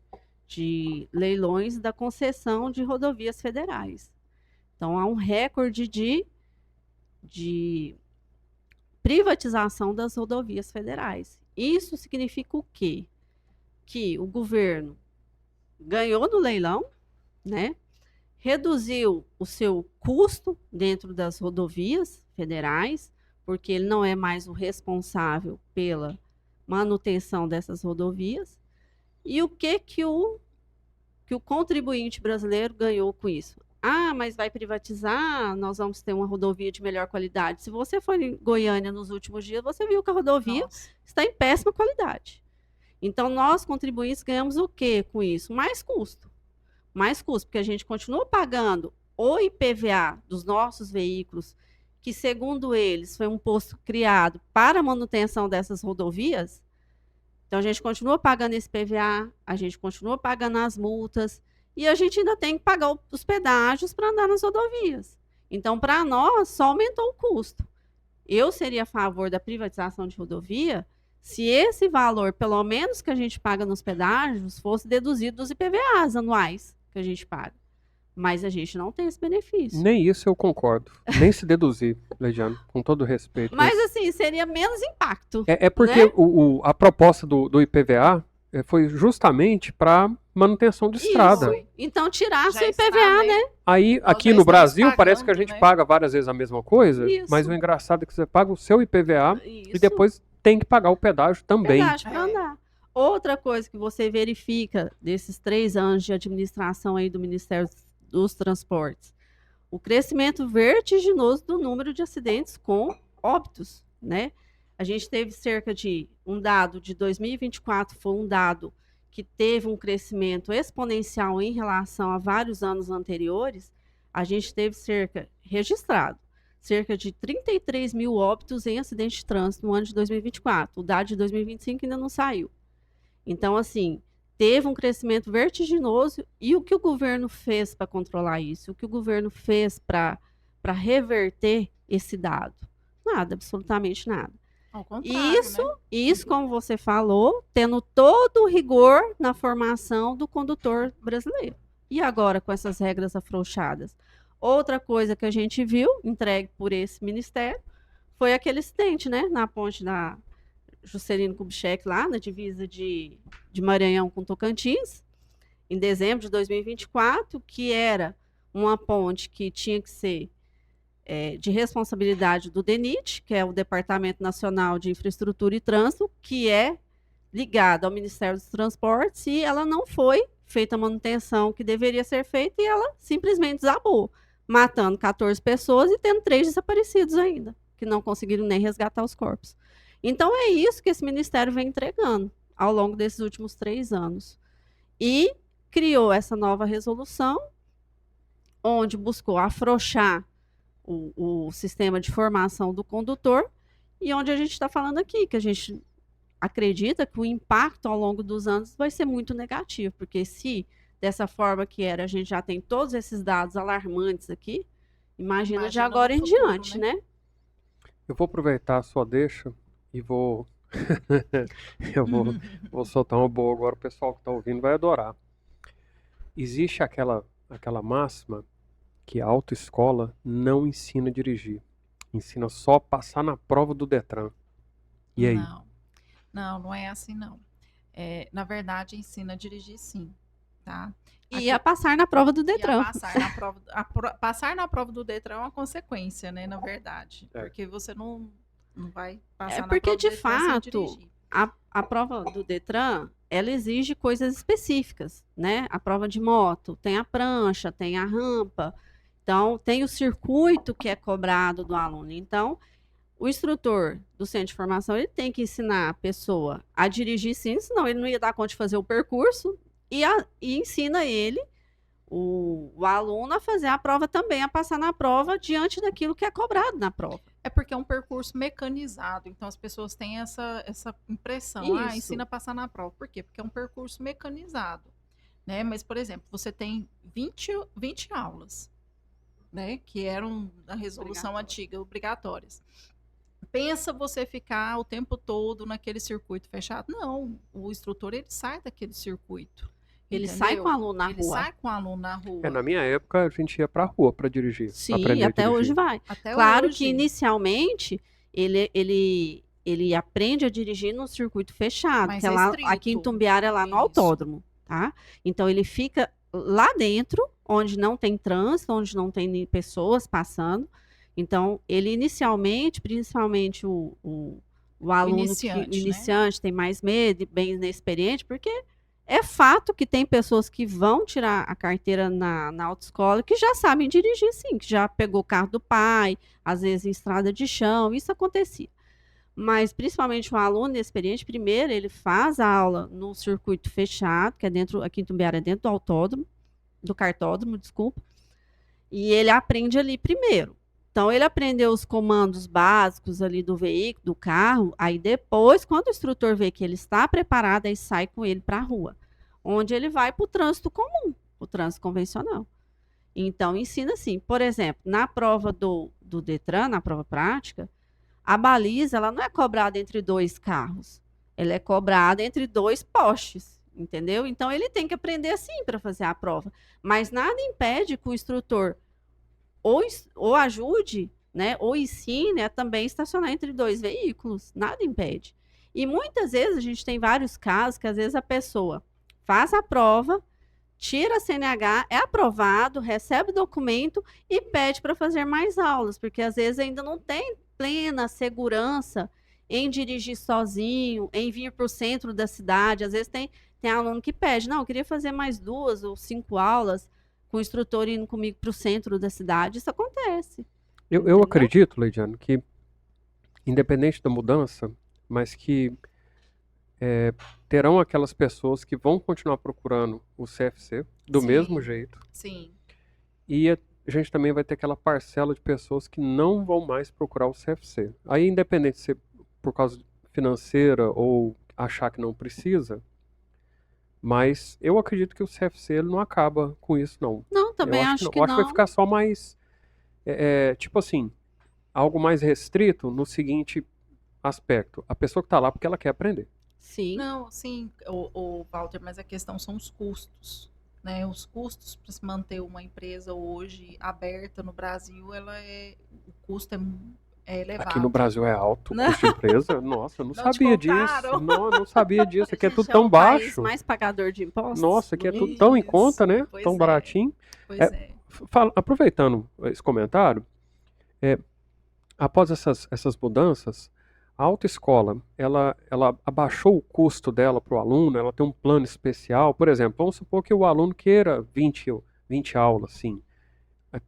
B: de leilões da concessão de rodovias federais. Então, há um recorde de privatização das rodovias federais. Isso significa o quê? Que o governo ganhou no leilão, né? Reduziu o seu custo dentro das rodovias federais, porque ele não é mais o responsável pela manutenção dessas rodovias. E o que o contribuinte brasileiro ganhou com isso? Ah, mas vai privatizar, nós vamos ter uma rodovia de melhor qualidade. Se você for em Goiânia nos últimos dias, você viu que a rodovia está em péssima qualidade. Então, nós, contribuintes, ganhamos o quê com isso? Mais custo. Mais custo, porque a gente continua pagando o IPVA dos nossos veículos, que, segundo eles, foi um imposto criado para a manutenção dessas rodovias. Então, a gente continua pagando esse IPVA, a gente continua pagando as multas, e a gente ainda tem que pagar os pedágios para andar nas rodovias. Então, para nós, só aumentou o custo. Eu seria a favor da privatização de rodovia se esse valor, pelo menos que a gente paga nos pedágios, fosse deduzido dos IPVAs anuais, que a gente paga. Mas a gente não tem esse benefício.
A: Nem isso eu concordo. Nem se deduzir, Leidiane, com todo respeito.
B: Mas assim, seria menos impacto.
A: É porque
B: né?
A: a proposta do IPVA foi justamente para manutenção de estrada.
B: Isso. Então tirasse
C: Já
B: o
C: está,
B: IPVA, né?
A: Aí,
C: Nós
A: aqui
C: já
A: no
C: estamos
A: Brasil, parece
C: pagando,
A: que a gente
C: né?
A: paga várias vezes a mesma coisa,
B: Isso.
A: mas o engraçado é que você paga o seu IPVA e
B: Isso.
A: depois tem que pagar o pedágio também.
B: Pedágio para andar. Outra coisa que você verifica desses 3 anos de administração aí do Ministério dos Transportes, o crescimento vertiginoso do número de acidentes com óbitos, né? A gente teve cerca de um dado de 2024, foi um dado que teve um crescimento exponencial em relação a vários anos anteriores. A gente teve registrado cerca de 33 mil óbitos em acidentes de trânsito no ano de 2024. O dado de 2025 ainda não saiu. Então, assim, teve um crescimento vertiginoso. E o que o governo fez para controlar isso? O que o governo fez para reverter esse dado? Nada, absolutamente nada.
C: Ao contrário,
B: Isso,
C: né?
B: isso, como você falou, tendo todo o rigor na formação do condutor brasileiro. E agora, com essas regras afrouxadas? Outra coisa que a gente viu, entregue por esse ministério, foi aquele acidente, né? Na ponte da Juscelino Kubitschek, lá na divisa de Maranhão com Tocantins, em dezembro de 2024, que era uma ponte que tinha que ser de responsabilidade do DENIT, que é o Departamento Nacional de Infraestrutura e Trânsito, que é ligado ao Ministério dos Transportes, e ela não foi feita a manutenção que deveria ser feita, e ela simplesmente desabou, matando 14 pessoas e tendo 3 desaparecidos ainda, que não conseguiram nem resgatar os corpos. Então, é isso que esse ministério vem entregando ao longo desses últimos 3 anos. E criou essa nova resolução, onde buscou afrouxar o sistema de formação do condutor, e onde a gente está falando aqui, que a gente acredita que o impacto ao longo dos anos vai ser muito negativo, porque se dessa forma que era, a gente já tem todos esses dados alarmantes aqui, imagina de agora em diante, né?
A: Eu vou aproveitar a sua deixa e vou vou soltar uma boa agora, o pessoal que está ouvindo vai adorar. Existe aquela máxima que a autoescola não ensina a dirigir, ensina só a passar na prova do Detran. E aí?
C: Não é assim não. Na verdade, ensina a dirigir sim, tá?
B: E a passar na prova do Detran.
C: Passar na prova do Detran é uma consequência, né, na verdade. Porque você não vai passar na prova do Detran.
B: Porque, de fato, a prova do Detran, ela exige coisas específicas, né? A prova de moto tem a prancha, tem a rampa, então tem o circuito que é cobrado do aluno. Então, o instrutor do centro de formação, ele tem que ensinar a pessoa a dirigir sim, senão ele não ia dar conta de fazer o percurso, e ensina ele, o aluno, a fazer a prova também, a passar na prova diante daquilo que é cobrado na prova.
C: É porque é um percurso mecanizado, então as pessoas têm essa impressão, ensina a passar na prova. Por quê? Porque é um percurso mecanizado, né? Mas, por exemplo, você tem 20 aulas, né? Que eram da resolução antiga, obrigatórias. Pensa você ficar o tempo todo naquele circuito fechado? Não, o instrutor, ele sai daquele circuito.
B: Ele sai com o aluno na rua.
C: Ele sai com o aluno na rua.
A: Na minha época, a gente ia pra rua para dirigir.
B: Sim, até hoje vai. Claro que inicialmente ele aprende a dirigir no circuito fechado, que é lá, aqui em Tumbiara, é lá no autódromo, tá? Então ele fica lá dentro, onde não tem trânsito, onde não tem pessoas passando. Então, ele inicialmente, principalmente o aluno iniciante, tem mais medo, bem inexperiente, porque é fato que tem pessoas que vão tirar a carteira na autoescola que já sabem dirigir, sim, que já pegou o carro do pai, às vezes em estrada de chão, isso acontecia. Mas, principalmente o aluno inexperiente, primeiro ele faz a aula no circuito fechado, que é dentro, aqui em Tumbiara, é dentro do autódromo, do cartódromo, desculpa, e ele aprende ali primeiro. Então, ele aprendeu os comandos básicos ali do veículo, do carro, aí depois, quando o instrutor vê que ele está preparado, aí sai com ele para a rua, onde ele vai para o trânsito comum, o trânsito convencional. Então, ensina assim, por exemplo, na prova do Detran, na prova prática, a baliza, ela não é cobrada entre 2 carros, ela é cobrada entre 2 postes. entendeu? Então ele tem que aprender sim para fazer a prova, mas nada impede que o instrutor ou ajude, né, ou ensine a também estacionar entre dois veículos, nada impede. E muitas vezes a gente tem vários casos que às vezes a pessoa faz a prova, tira a CNH, é aprovado, recebe o documento e pede para fazer mais aulas, porque às vezes ainda não tem plena segurança em dirigir sozinho, em vir para o centro da cidade. Às vezes tem aluno que pede, não, eu queria fazer mais 2 ou 5 aulas com o instrutor indo comigo para o centro da cidade. Isso acontece.
A: Eu
B: Entendeu?
A: acredito, Leidiano, que independente da mudança, mas que terão aquelas pessoas que vão continuar procurando o CFC do
C: Sim.
A: mesmo jeito.
C: Sim.
A: E a gente também vai ter aquela parcela de pessoas que não vão mais procurar o CFC. Aí, independente se por causa financeira ou achar que não precisa, mas eu acredito que o CFC ele não acaba com isso, não.
B: Não, também
A: eu
B: acho que
A: Eu acho que vai
B: não.
A: ficar só mais, tipo assim, algo mais restrito no seguinte aspecto. A pessoa que está lá porque ela quer aprender.
B: Sim.
C: Não, sim, o Walter, mas a questão são os custos, né? Os custos para se manter uma empresa hoje aberta no Brasil, o custo é elevado.
A: Aqui no Brasil é alto o
C: Não.
A: custo de empresa. Nossa, eu não
C: Não te
A: sabia disso.
C: contaram?
A: Não, eu não sabia disso. Aqui é
B: A
A: tudo
B: gente
A: tão
B: um país
A: baixo.
B: mais pagador de impostos.
A: Nossa, aqui
B: do
A: é tudo
B: mundo.
A: tão em conta, né?
C: Pois
A: Tão
C: é.
A: baratinho.
C: Pois
A: É,
C: é.
A: Aproveitando esse comentário, após essas mudanças, a autoescola, ela abaixou o custo dela para o aluno, ela tem um plano especial. Por exemplo, vamos supor que o aluno queira 20 aulas, sim.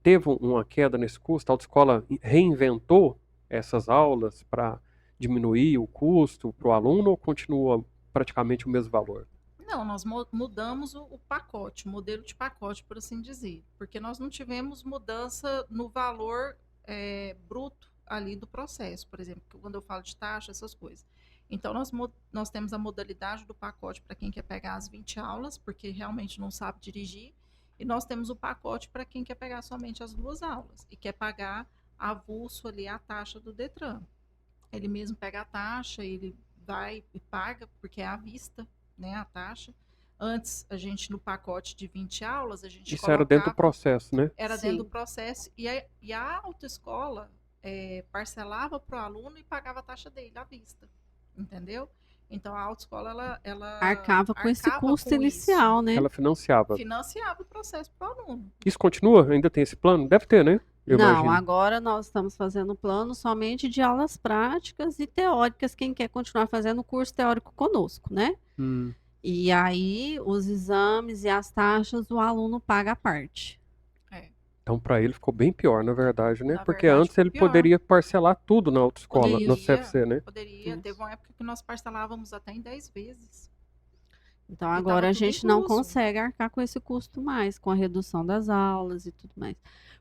A: Teve uma queda nesse custo, a autoescola reinventou essas aulas para diminuir o custo para o aluno ou continua praticamente o mesmo valor?
C: Não, nós mudamos o pacote, o modelo de pacote, por assim dizer, porque nós não tivemos mudança no valor bruto ali do processo, por exemplo, quando eu falo de taxa, essas coisas. Então, nós temos a modalidade do pacote para quem quer pegar as 20 aulas, porque realmente não sabe dirigir, e nós temos o pacote para quem quer pegar somente as 2 aulas e quer pagar avulso ali a taxa do Detran. Ele mesmo pega a taxa, ele vai e paga, porque é à vista, né, a taxa. Antes, a gente, no pacote de 20 aulas, a gente
A: Isso era dentro do
C: colocava...
A: processo, né?
C: Era
B: Sim.
C: dentro do processo. E a autoescola parcelava para o aluno e pagava a taxa dele à vista. Entendeu? Então, a autoescola, ela
B: Arcava com esse
C: arcava
B: custo
C: com
B: inicial, né?
A: Ela financiava.
C: financiava o processo para o aluno.
A: Isso continua? Ainda tem esse plano? Deve ter, né? Eu
B: Não,
A: imagino.
B: agora nós estamos fazendo plano somente de aulas práticas e teóricas, quem quer continuar fazendo o curso teórico conosco, né?
A: Hum.
B: E aí, os exames e as taxas, o aluno paga a parte.
A: Então, para ele ficou bem pior, na verdade, né?
C: Na
A: Porque
C: verdade,
A: antes
C: ficou
A: ele
C: pior.
A: poderia parcelar tudo na autoescola, no
C: Poderia.
A: CFC, né?
C: Poderia.
B: Isso.
C: Teve uma época que nós parcelávamos até em 10 vezes.
B: Então,
C: E
B: agora
C: tava
B: a
C: tudo
B: gente não
C: incluso.
B: consegue arcar com esse custo mais, com a redução das aulas e tudo mais.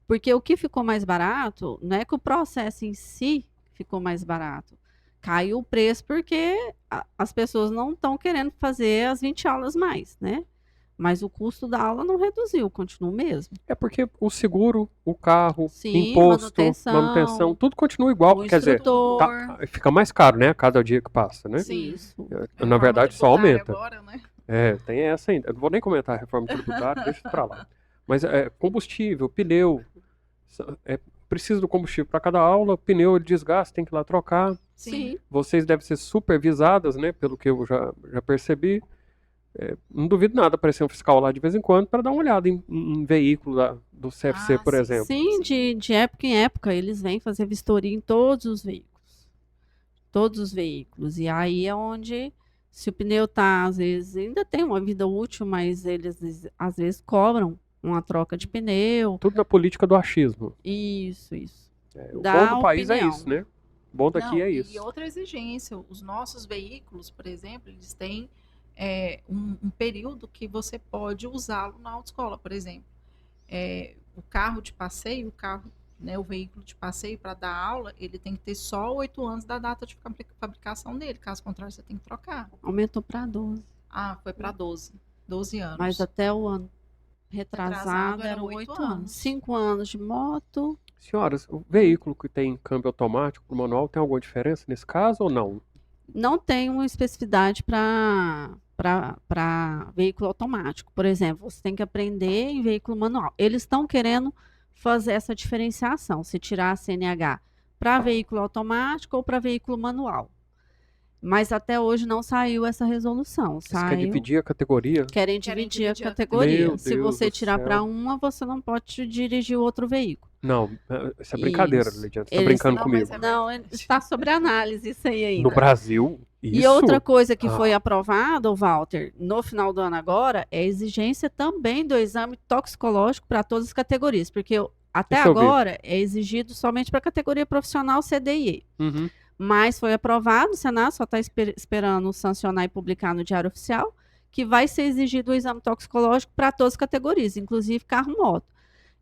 B: Porque o que ficou mais barato, não é que o processo em si ficou mais barato. Caiu o preço porque as pessoas não estão querendo fazer as 20 aulas mais, né? Mas o custo da aula não reduziu, continua o mesmo.
A: É porque o seguro, o carro,
B: Sim,
A: imposto,
B: manutenção,
A: manutenção, tudo continua igual.
B: o
A: Quer dizer,
B: instrutor.
A: fica mais caro, né? A cada dia que passa, né?
C: Sim.
B: Isso.
A: Na verdade, só
C: Reforma
A: aumenta.
C: tributária agora, né?
A: Tem essa ainda. Eu não vou nem comentar a reforma tributária, deixa isso pra lá. Mas combustível, pneu, precisa do combustível para cada aula, pneu ele desgasta, tem que ir lá trocar.
B: Sim.
A: Vocês devem ser supervisadas, né? Pelo que eu já percebi. Não duvido nada aparecer um fiscal lá de vez em quando para dar uma olhada em veículo do CFC, por
C: sim.
A: exemplo.
B: Sim, de época em época, eles vêm fazer vistoria em todos os veículos. Todos os veículos. E aí é onde, se o pneu tá, às vezes, ainda tem uma vida útil, mas eles às vezes cobram uma troca de pneu.
A: Tudo na política do achismo.
B: Isso.
A: O
B: Dá
A: bom do país é
B: opinião.
A: isso, né? O bom daqui
C: Não,
A: é
C: E
A: isso.
C: outra exigência, os nossos veículos, por exemplo, eles têm um período que você pode usá-lo na autoescola, por exemplo. O carro de passeio, o veículo de passeio para dar aula, ele tem que ter só 8 anos da data de fabricação dele, caso contrário você tem que trocar.
B: Aumentou para 12.
C: Ah, foi para 12 anos.
B: Mas até o ano retrasado
C: eram
B: eram
C: 8
B: 8 anos.
C: anos.
B: 5 anos de moto.
A: Senhoras, o veículo que tem câmbio automático pro manual tem alguma diferença nesse caso ou não?
B: Não tem uma especificidade para para veículo automático. Por exemplo, você tem que aprender em veículo manual. Eles estão querendo fazer essa diferenciação, se tirar a CNH para veículo automático ou para veículo manual. Mas até hoje não saiu essa resolução.
A: Você quer
B: Saiu,
A: dividir a categoria?
B: querem
C: Querem
B: dividir a
C: dividir a
B: categoria.
A: Meu
B: Se
A: Deus
B: você
A: do
B: tirar
A: céu.
B: para uma, você não pode dirigir o outro veículo.
A: Não, isso é brincadeira,
B: Isso.
A: Lidiane. Você tá
B: Eles-
A: brincando
C: Não,
A: comigo.
C: mas é
B: Não,
C: verdade.
B: está sobre análise isso aí ainda.
A: No Brasil,
B: E
A: isso...
B: outra coisa que
A: Ah.
B: foi aprovada, Walter, no final do ano agora, é a exigência também do exame toxicológico para todas as categorias, porque até
A: Deixa eu ver.
B: agora é exigido somente para a categoria profissional C, D e E.
A: Uhum.
B: Mas foi aprovado, o Senado só está esperando sancionar e publicar no Diário Oficial, que vai ser exigido o exame toxicológico para todas as categorias, inclusive carro-moto.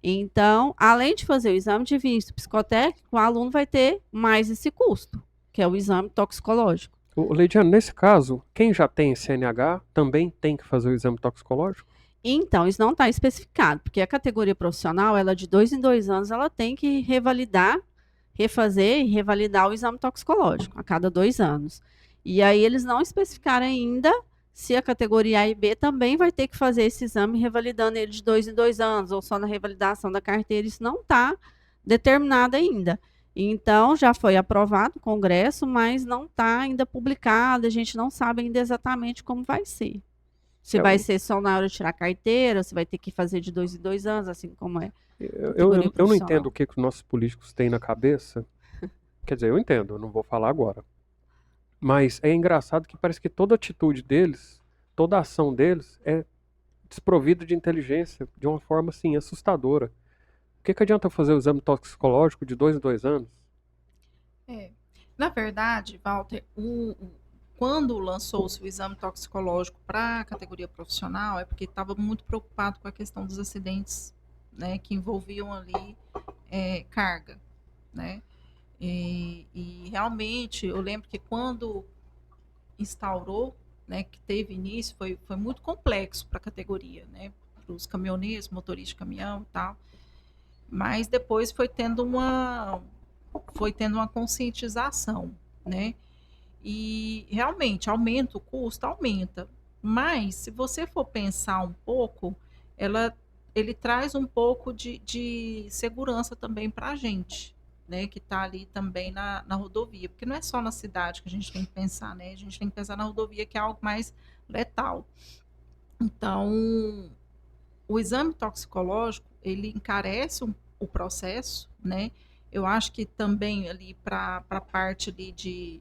B: Então, além de fazer o exame de vista psicotécnico, o aluno vai ter mais esse custo, que é o exame toxicológico.
A: Lidiane, nesse caso, quem já tem CNH também tem que fazer o exame toxicológico?
B: Então, isso não está especificado, porque a categoria profissional, ela de 2 em 2 anos, ela tem que refazer e revalidar o exame toxicológico a cada 2 anos. E aí eles não especificaram ainda se a categoria A e B também vai ter que fazer esse exame revalidando ele de 2 em 2 anos, ou só na revalidação da carteira, isso não está determinado ainda. Então, já foi aprovado no Congresso, mas não está ainda publicado, a gente não sabe ainda exatamente como vai ser. Se vai ser só na hora de tirar a carteira, se vai ter que fazer de 2 em 2 anos, assim como é.
A: Eu não
B: profissional.
A: entendo o que os nossos políticos têm na cabeça. Quer dizer, eu entendo, eu não vou falar agora. Mas é engraçado que parece que toda atitude deles, toda ação deles é desprovida de inteligência de uma forma, assim, assustadora. O que adianta eu fazer o exame toxicológico de 2 em 2 anos?
C: Na verdade, Walter, quando lançou-se o exame toxicológico para a categoria profissional, é porque estava muito preocupado com a questão dos acidentes, né, que envolviam ali carga, né? E realmente, eu lembro que quando instaurou, né, que teve início, foi muito complexo para a categoria, né, para os caminhoneiros, motoristas de caminhão e tal, mas depois foi tendo uma conscientização, né, e realmente aumenta o custo, aumenta, mas se você for pensar um pouco, ele traz um pouco de segurança também para a gente, né, que está ali também na rodovia, porque não é só na cidade que a gente tem que pensar, né, a gente tem que pensar na rodovia, que é algo mais letal. Então, o exame toxicológico, ele encarece o processo, né, eu acho que também ali para a parte ali de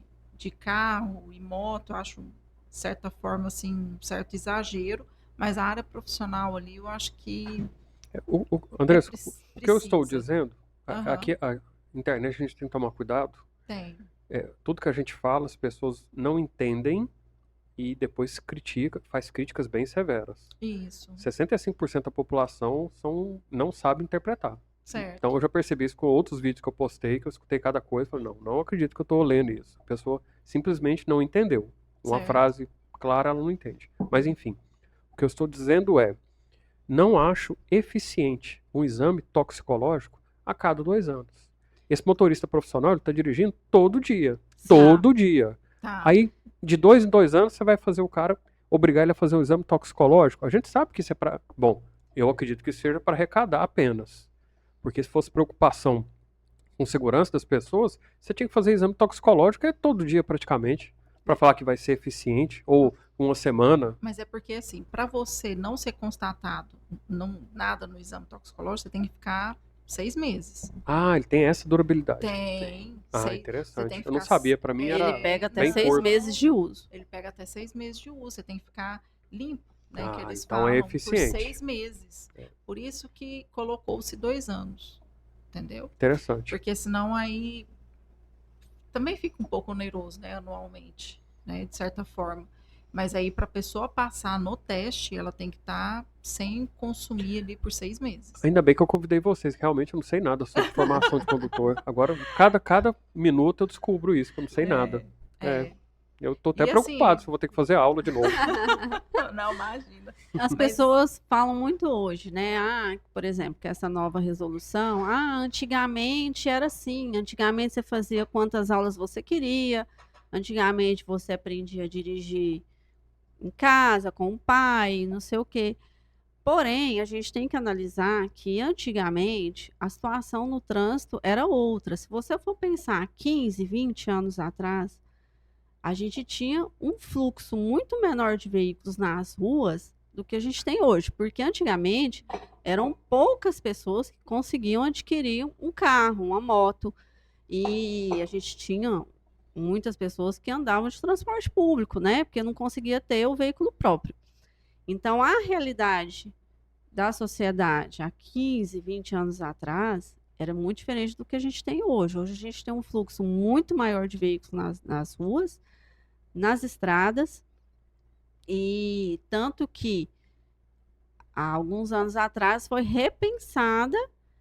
C: carro e moto, eu acho, de certa forma, assim, um certo exagero, mas a área profissional ali, eu acho que
A: Andressa, o que eu estou
C: precisa.
A: dizendo,
C: Aham.
A: aqui a internet a gente tem que tomar cuidado.
C: Tem.
A: Tudo que a gente fala, as pessoas não entendem e depois faz críticas bem severas.
C: Isso.
A: 65% da população não sabe interpretar.
C: Certo.
A: Então eu já percebi isso com outros vídeos que eu postei, que eu escutei cada coisa, falei, não acredito que eu estou lendo isso. A pessoa simplesmente não entendeu. Uma
C: Certo.
A: frase clara, ela não entende. Mas enfim, o que eu estou dizendo é, não acho eficiente um exame toxicológico a cada 2 anos. Esse motorista profissional está dirigindo todo dia. Todo dia.
C: Tá.
A: Aí, de 2 em 2 anos, você vai fazer o cara, obrigar ele a fazer um exame toxicológico. A gente sabe que isso é para... Bom, eu acredito que seja para arrecadar apenas. Porque se fosse preocupação com segurança das pessoas, você tinha que fazer exame toxicológico todo dia praticamente, para falar que vai ser eficiente, ou uma semana.
C: Mas é porque, assim, para você não ser constatado nada no exame toxicológico, você tem que ficar 6 meses.
A: Ah, ele tem essa durabilidade.
C: Tem.
A: Ah,
C: você tem
A: interessante.
C: que
A: Eu não
C: ficar-
A: sabia, para mim era...
B: Ele pega até
A: bem
B: 6
A: curto.
B: meses de uso.
C: Ele pega até 6 meses de uso. Você tem que ficar limpo, né?
A: Ah,
C: Que eles
A: então é
C: falam
A: eficiente.
C: por 6 meses. Por isso que colocou-se 2 anos. Entendeu?
A: Interessante.
C: Porque senão aí também fica um pouco oneroso, né? Anualmente, né? De certa forma. Mas aí, para a pessoa passar no teste, ela tem que estar sem consumir ali por 6 meses.
A: Ainda bem que eu convidei vocês, que realmente eu não sei nada sobre formação de condutor. Agora, cada minuto eu descubro isso, que eu não sei nada. Eu tô até
C: E
A: preocupado
C: assim-
A: se eu vou ter que fazer aula de novo.
C: Não, imagina.
B: As pessoas falam muito hoje, né? Por exemplo, que essa nova resolução, antigamente era assim, antigamente você fazia quantas aulas você queria, antigamente você aprendia a dirigir em casa, com o pai, não sei o quê. Porém, a gente tem que analisar que antigamente a situação no trânsito era outra. Se você for pensar 15, 20 anos atrás, a gente tinha um fluxo muito menor de veículos nas ruas do que a gente tem hoje, porque antigamente eram poucas pessoas que conseguiam adquirir um carro, uma moto, e a gente tinha muitas pessoas que andavam de transporte público, né? Porque não conseguia ter o veículo próprio. Então, a realidade da sociedade há 15, 20 anos atrás era muito diferente do que a gente tem hoje. Hoje a gente tem um fluxo muito maior de veículos nas ruas, nas estradas, e tanto que há alguns anos atrás foi repensada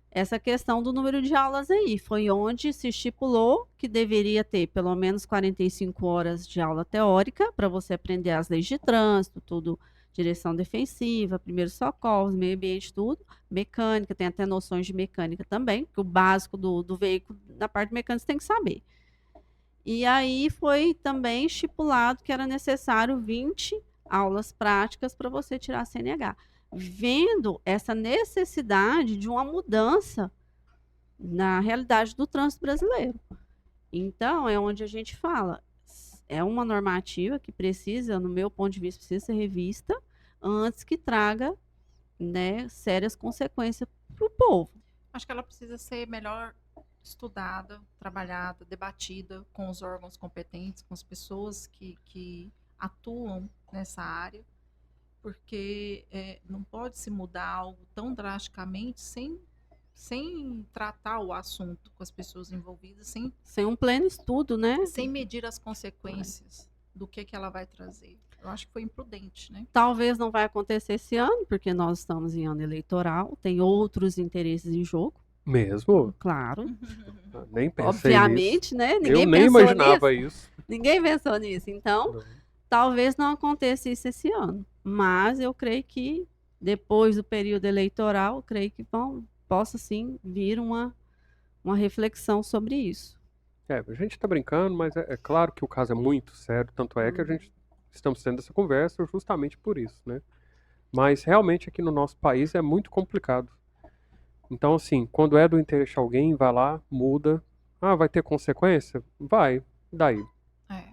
B: essa questão do número de aulas aí. Foi onde se estipulou que deveria ter pelo menos 45 horas de aula teórica para você aprender as leis de trânsito, tudo, direção defensiva, primeiros socorros, meio ambiente, tudo, mecânica, tem até noções de mecânica também, que o básico do veículo, da parte mecânica, você tem que saber. E aí foi também estipulado que era necessário 20 aulas práticas para você tirar a CNH. Vendo essa necessidade de uma mudança na realidade do trânsito brasileiro. Então, é onde a gente fala, é uma normativa que precisa, no meu ponto de vista, precisa ser revista antes que traga, né, sérias consequências para o povo.
C: Acho que ela precisa ser melhor estudada, trabalhada, debatida com os órgãos competentes, com as pessoas que atuam nessa área, porque não pode se mudar algo tão drasticamente sem tratar o assunto com as pessoas envolvidas,
B: Sem um pleno estudo, né?
C: sem medir as consequências do que ela vai trazer. Eu acho que foi imprudente, né?
B: Talvez não vai acontecer esse ano, porque nós estamos em ano eleitoral, tem outros interesses em jogo,
A: Mesmo?
B: claro.
A: Nem pensei
B: Obviamente,
A: nisso.
B: né?
A: Eu
B: Ninguém
A: nem
B: pensou
A: imaginava
B: nisso.
A: isso.
B: Ninguém pensou nisso. Então,
A: Não.
B: talvez não aconteça isso esse ano. Mas eu creio que depois do período eleitoral, eu creio que possa sim vir uma reflexão sobre isso.
A: A gente está brincando, mas é claro que o caso é muito sério, tanto é que a gente estamos tendo essa conversa justamente por isso, né? Mas realmente aqui no nosso país é muito complicado. Então, assim, quando é do interesse de alguém, vai lá, muda. Ah, vai ter consequência? Vai. Daí.
C: É.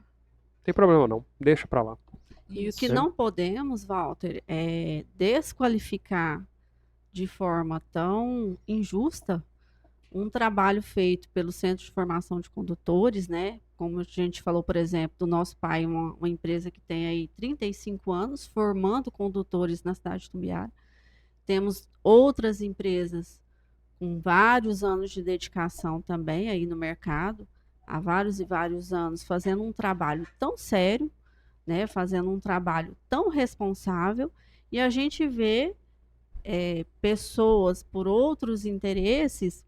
A: Tem problema não. Deixa pra lá.
B: E o
C: Isso.
B: que não podemos, Walter, é desqualificar de forma tão injusta um trabalho feito pelo Centro de Formação de Condutores, né? Como a gente falou, por exemplo, do nosso pai, uma empresa que tem aí 35 anos formando condutores na cidade de Tumbiara. Temos outras empresas com vários anos de dedicação também aí no mercado, há vários e vários anos, fazendo um trabalho tão sério, né? Fazendo um trabalho tão responsável, e a gente vê pessoas por outros interesses,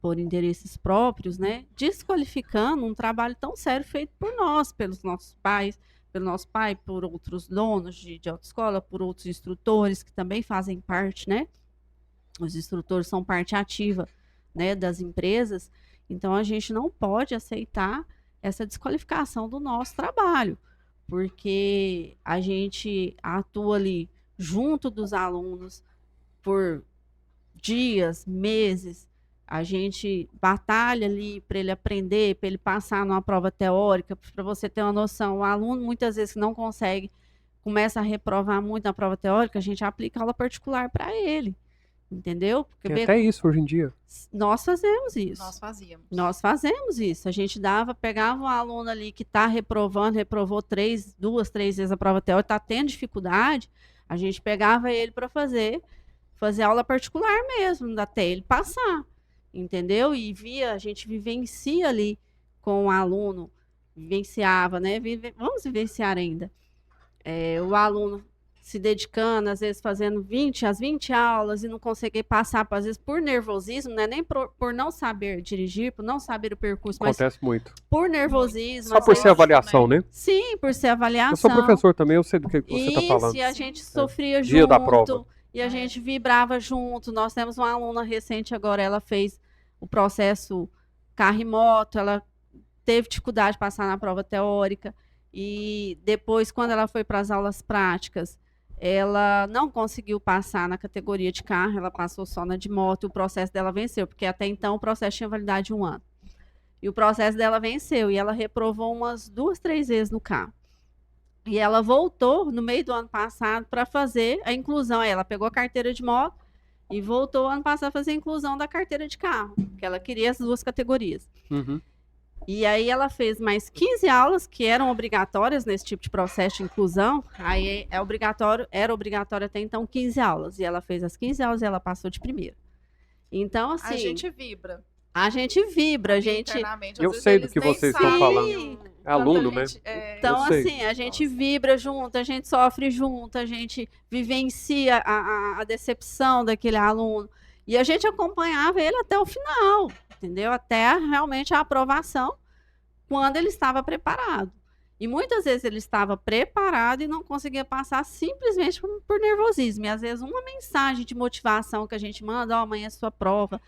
B: por interesses próprios, né, desqualificando um trabalho tão sério feito por nós, pelos nossos pais, pelo nosso pai, por outros donos de autoescola, por outros instrutores que também fazem parte, né? Os instrutores são parte ativa, né, das empresas. Então a gente não pode aceitar essa desqualificação do nosso trabalho, porque a gente atua ali junto dos alunos por dias, meses, a gente batalha ali para ele aprender, para ele passar numa prova teórica, para você ter uma noção. O aluno, muitas vezes, que não consegue, começa a reprovar muito na prova teórica, a gente aplica aula particular para ele, entendeu? Porque
A: Tem até isso hoje em dia.
B: nós fazemos isso.
C: Nós fazíamos.
B: Nós fazemos isso. A gente pegava um aluno ali que está reprovando, reprovou 2, 3 vezes a prova teórica, está tendo dificuldade, a gente pegava ele para fazer aula particular mesmo, até ele passar, entendeu? E a gente vivencia ali com o aluno, vivenciava, né? Vamos vivenciar ainda. O aluno se dedicando, às vezes fazendo 20 aulas e não conseguir passar, às vezes por nervosismo, né? Nem por não saber dirigir, por não saber o percurso,
A: Acontece muito.
B: por nervosismo.
A: Só por ser avaliação, né?
B: Sim, por ser avaliação.
A: Eu sou professor também, eu sei do que você está falando.
B: Isso, e a gente sofria
A: Dia
B: junto.
A: da prova.
B: E a gente vibrava junto. Nós temos uma aluna recente agora, ela fez o processo carro e moto, ela teve dificuldade de passar na prova teórica. E depois, quando ela foi para as aulas práticas, ela não conseguiu passar na categoria de carro, ela passou só na de moto, e o processo dela venceu, porque até então o processo tinha validade de 1 ano. E o processo dela venceu, e ela reprovou umas 2, 3 vezes no carro. E ela voltou no meio do ano passado para fazer a inclusão. Aí ela pegou a carteira de moto e voltou ano passado a fazer a inclusão da carteira de carro, porque ela queria as 2 categorias.
A: Uhum.
B: E aí ela fez mais 15 aulas que eram obrigatórias nesse tipo de processo de inclusão. Aí era obrigatório até então 15 aulas. E ela fez as 15 aulas e ela passou de primeira. Então, assim,
C: A gente vibra.
B: a gente vibra, a gente.
C: Internamente, às
A: Eu
C: vezes
A: sei do
C: eles
A: que
C: nem
A: vocês estão
C: sabem
A: falando.
C: quanto
A: Aluno,
C: a
A: né?
C: gente,
B: Então,
A: Eu sei.
B: assim, a gente
C: Nossa.
B: vibra junto, a gente sofre junto, a gente vivencia a decepção daquele aluno. E a gente acompanhava ele até o final, entendeu? Até realmente a aprovação, quando ele estava preparado. E muitas vezes ele estava preparado e não conseguia passar simplesmente por nervosismo. E às vezes uma mensagem de motivação que a gente manda, ó, amanhã é sua prova,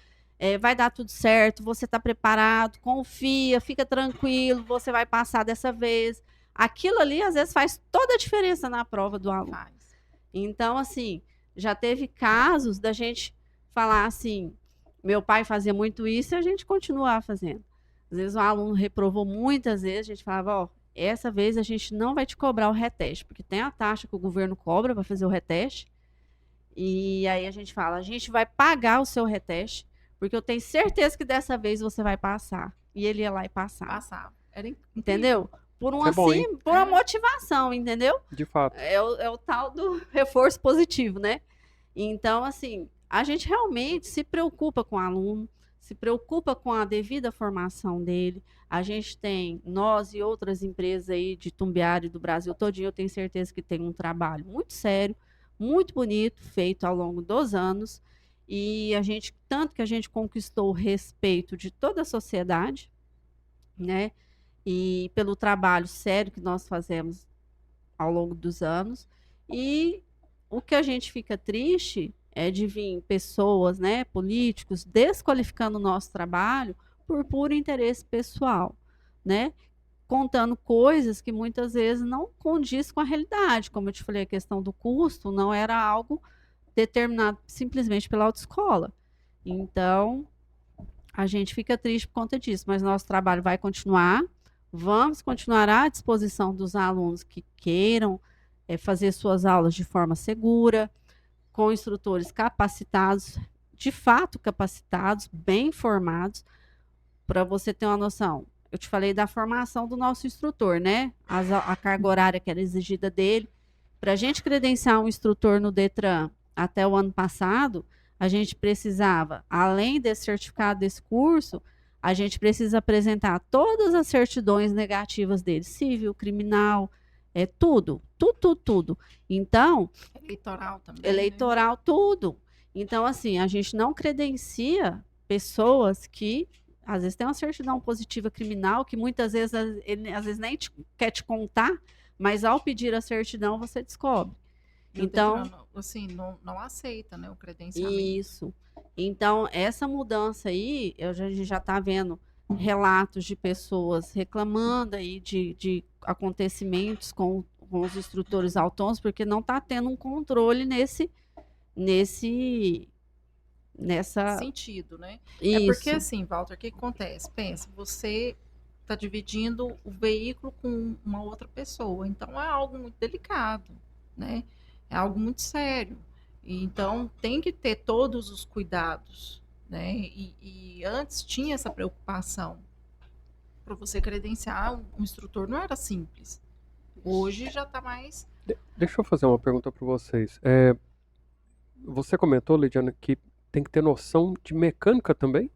B: vai dar tudo certo, você está preparado, confia, fica tranquilo, você vai passar dessa vez. Aquilo ali, às vezes, faz toda a diferença na prova do aluno.
C: faz.
B: Então, assim, já teve casos da gente falar assim, meu pai fazia muito isso e a gente continuava fazendo. Às vezes o aluno reprovou muitas vezes, a gente falava, ó, essa vez a gente não vai te cobrar o reteste, porque tem a taxa que o governo cobra para fazer o reteste. E aí a gente fala, a gente vai pagar o seu reteste, porque eu tenho certeza que dessa vez você vai passar. E ele ia lá e passava.
C: Passava. Era incrível.
B: Entendeu? Por
A: Isso é bom, hein?
B: por uma motivação, entendeu?
A: De fato.
B: É o tal do reforço positivo, né? Então, assim, a gente realmente se preocupa com o aluno, se preocupa com a devida formação dele. A gente tem, nós e outras empresas aí de Tumbiara e do Brasil todinho, eu tenho certeza que tem um trabalho muito sério, muito bonito, feito ao longo dos anos. E a gente, tanto que a gente conquistou o respeito de toda a sociedade, né? E pelo trabalho sério que nós fazemos ao longo dos anos. E o que a gente fica triste é de vir pessoas, né, políticos, desqualificando o nosso trabalho por puro interesse pessoal, né? Contando coisas que muitas vezes não condiz com a realidade. Como eu te falei, a questão do custo não era algo determinado simplesmente pela autoescola. Então, a gente fica triste por conta disso, mas nosso trabalho vai continuar. Vamos continuar à disposição dos alunos que queiram fazer suas aulas de forma segura, com instrutores capacitados, de fato capacitados, bem formados, para você ter uma noção. Eu te falei da formação do nosso instrutor, né? A carga horária que era exigida dele. Para a gente credenciar um instrutor no Detran até o ano passado, a gente precisava, além desse certificado desse curso, a gente precisa apresentar todas as certidões negativas dele, civil, criminal, tudo. Então,
C: Eleitoral também. Né?
B: eleitoral, tudo. Então, assim, a gente não credencia pessoas que às vezes tem uma certidão positiva criminal que muitas vezes ele às vezes nem quer te contar, mas ao pedir a certidão você descobre. Então,
C: assim, não aceita, né, o credenciamento.
B: Isso. Então, essa mudança aí, a gente já está vendo relatos de pessoas reclamando aí de acontecimentos com os instrutores autônomos, porque não está tendo um controle nessa
C: sentido, né?
B: Isso.
C: É porque assim, Walter, o que acontece? Pensa, você está dividindo o veículo com uma outra pessoa, então é algo muito delicado, né? É algo muito sério. Então tem que ter todos os cuidados, né? E antes tinha essa preocupação para você credenciar um instrutor, não era simples. Hoje já está mais.
A: Deixa eu fazer uma pergunta para vocês. Você comentou, Lidiana, que tem que ter noção de mecânica também?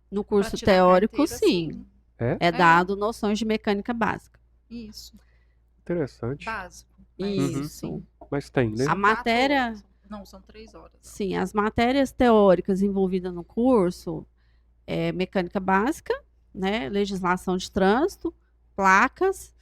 B: No curso
C: Pra tirar a
B: teórico,
C: carteira,
B: sim.
A: É?
B: É dado noções de mecânica básica.
C: Isso,
A: Interessante.
C: básico.
B: Isso.
C: sim.
A: Mas tem, né?
B: A matéria-
C: Não, são 3 horas.
B: Sim, as matérias teóricas envolvidas no curso é mecânica básica, né, legislação de trânsito, placas,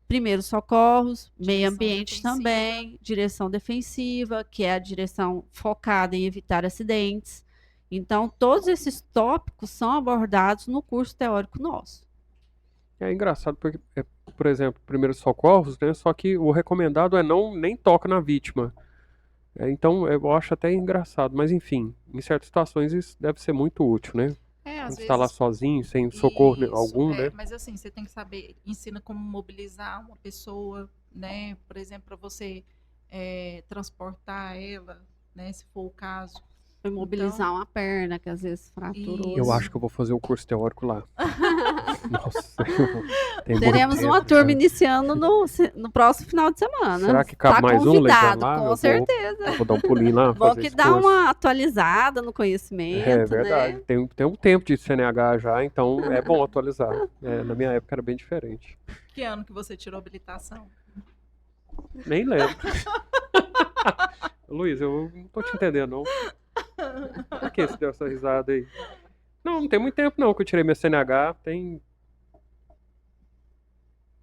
B: primeiros socorros, meio
C: Direção
B: ambiente
C: defensiva.
B: também, direção defensiva, que é a direção focada em evitar acidentes. Então, todos esses tópicos são abordados no curso teórico nosso.
A: É engraçado porque por exemplo, primeiros socorros, né? Só que o recomendado é nem toca na vítima. Então, eu acho até engraçado, mas enfim, em certas situações isso deve ser muito útil, né?
C: Às
A: Estar lá
C: vezes.
A: sozinho, sem socorro
C: Isso,
A: algum, né?
C: mas assim, você tem que saber, ensina como mobilizar uma pessoa, né? Por exemplo, para você transportar ela, né? Se for o caso.
B: Foi mobilizar
C: Então,
B: uma perna, que às vezes fraturou.
A: Eu
C: Isso.
A: acho que eu vou fazer o curso teórico lá. Nossa, tem
B: Teremos
A: muito
B: uma
A: tempo,
B: turma
A: cara.
B: iniciando no próximo final de semana.
A: Será que cabe
B: Tá
A: mais um, Leidiane,
B: convidado,
A: lá?
B: com certeza.
A: Eu vou dar um pulinho lá,
B: Bom
A: fazer
B: que
A: esse
B: dá
A: curso.
B: uma atualizada no
A: É
B: conhecimento,
A: verdade.
B: né?
A: Tem um tempo de CNH já, então é bom atualizar. Na minha época era bem diferente.
C: que ano que você tirou habilitação?
A: Nem lembro. Luiz, eu não tô te entendendo, não. Por que você deu essa risada aí? Não tem muito tempo não que eu tirei minha CNH. Tem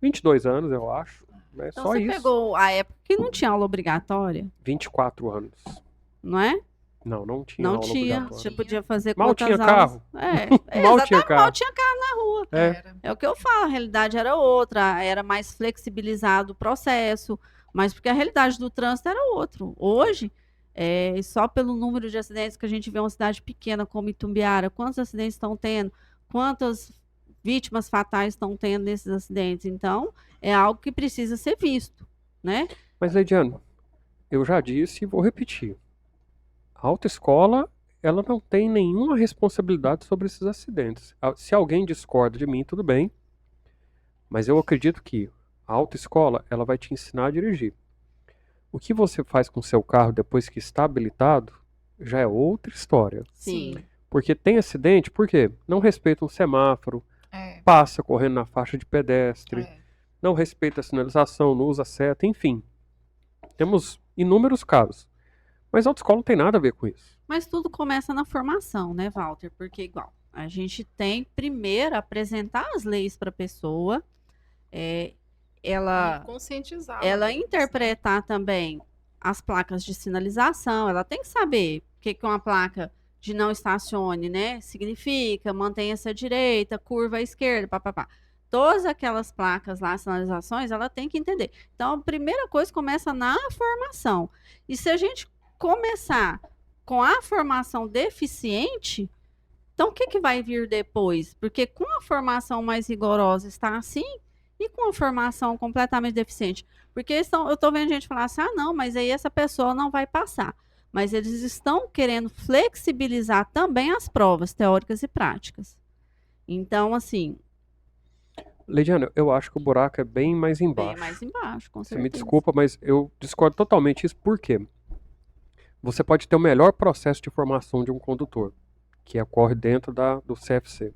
A: 22 anos, eu acho. É
B: Então
A: só
B: você
A: isso.
B: pegou a época que não tinha aula obrigatória,
A: 24 anos.
B: não é?
A: Não tinha
B: Não
A: aula
B: tinha.
A: obrigatória.
B: Você podia fazer
A: Mal
B: quantas
A: tinha
B: aulas?
A: carro. Mal
B: Exatamente,
A: tinha carro.
B: mal tinha carro na rua.
C: Era.
B: É o que eu falo, a realidade era outra, era mais flexibilizado o processo, mas porque a realidade do trânsito era outro. Hoje, só pelo número de acidentes que a gente vê uma cidade pequena como Itumbiara, quantos acidentes estão tendo, quantas vítimas fatais estão tendo nesses acidentes. Então, é algo que precisa ser visto, né?
A: Mas, Leidiane, eu já disse e vou repetir. A autoescola, ela não tem nenhuma responsabilidade sobre esses acidentes. Se alguém discorda de mim, tudo bem. Mas eu acredito que a autoescola, ela vai te ensinar a dirigir. O que você faz com o seu carro depois que está habilitado, já é outra história.
B: Sim.
A: Porque tem acidente, por quê? Não respeita um semáforo,
C: É.
A: passa correndo na faixa de pedestre,
C: É.
A: não respeita a sinalização, não usa seta, enfim. Temos inúmeros casos. Mas a autoescola não tem nada a ver com isso.
B: Mas tudo começa na formação, né, Walter? Porque, igual, a gente tem primeiro apresentar as leis para a pessoa,
C: E
B: ela
C: conscientizar.
B: interpretar também as placas de sinalização, ela tem que saber o que uma placa de não estacione, né, significa, mantenha-se à direita, curva à esquerda, papapá. Todas aquelas placas lá, sinalizações, ela tem que entender. Então, a primeira coisa começa na formação. E se a gente começar com a formação deficiente, então o que vai vir depois? Porque com a formação mais rigorosa está assim, e com a formação completamente deficiente? Porque eu estou vendo gente falar assim, não, mas aí essa pessoa não vai passar. Mas eles estão querendo flexibilizar também as provas teóricas e práticas. Então, assim,
A: Leidiane, eu acho que o buraco é bem mais
B: bem
A: embaixo.
B: mais embaixo, com
A: Você
B: certeza.
A: me desculpa, mas eu discordo totalmente isso. Por quê? Você pode ter o melhor processo de formação de um condutor, que ocorre dentro do CFC.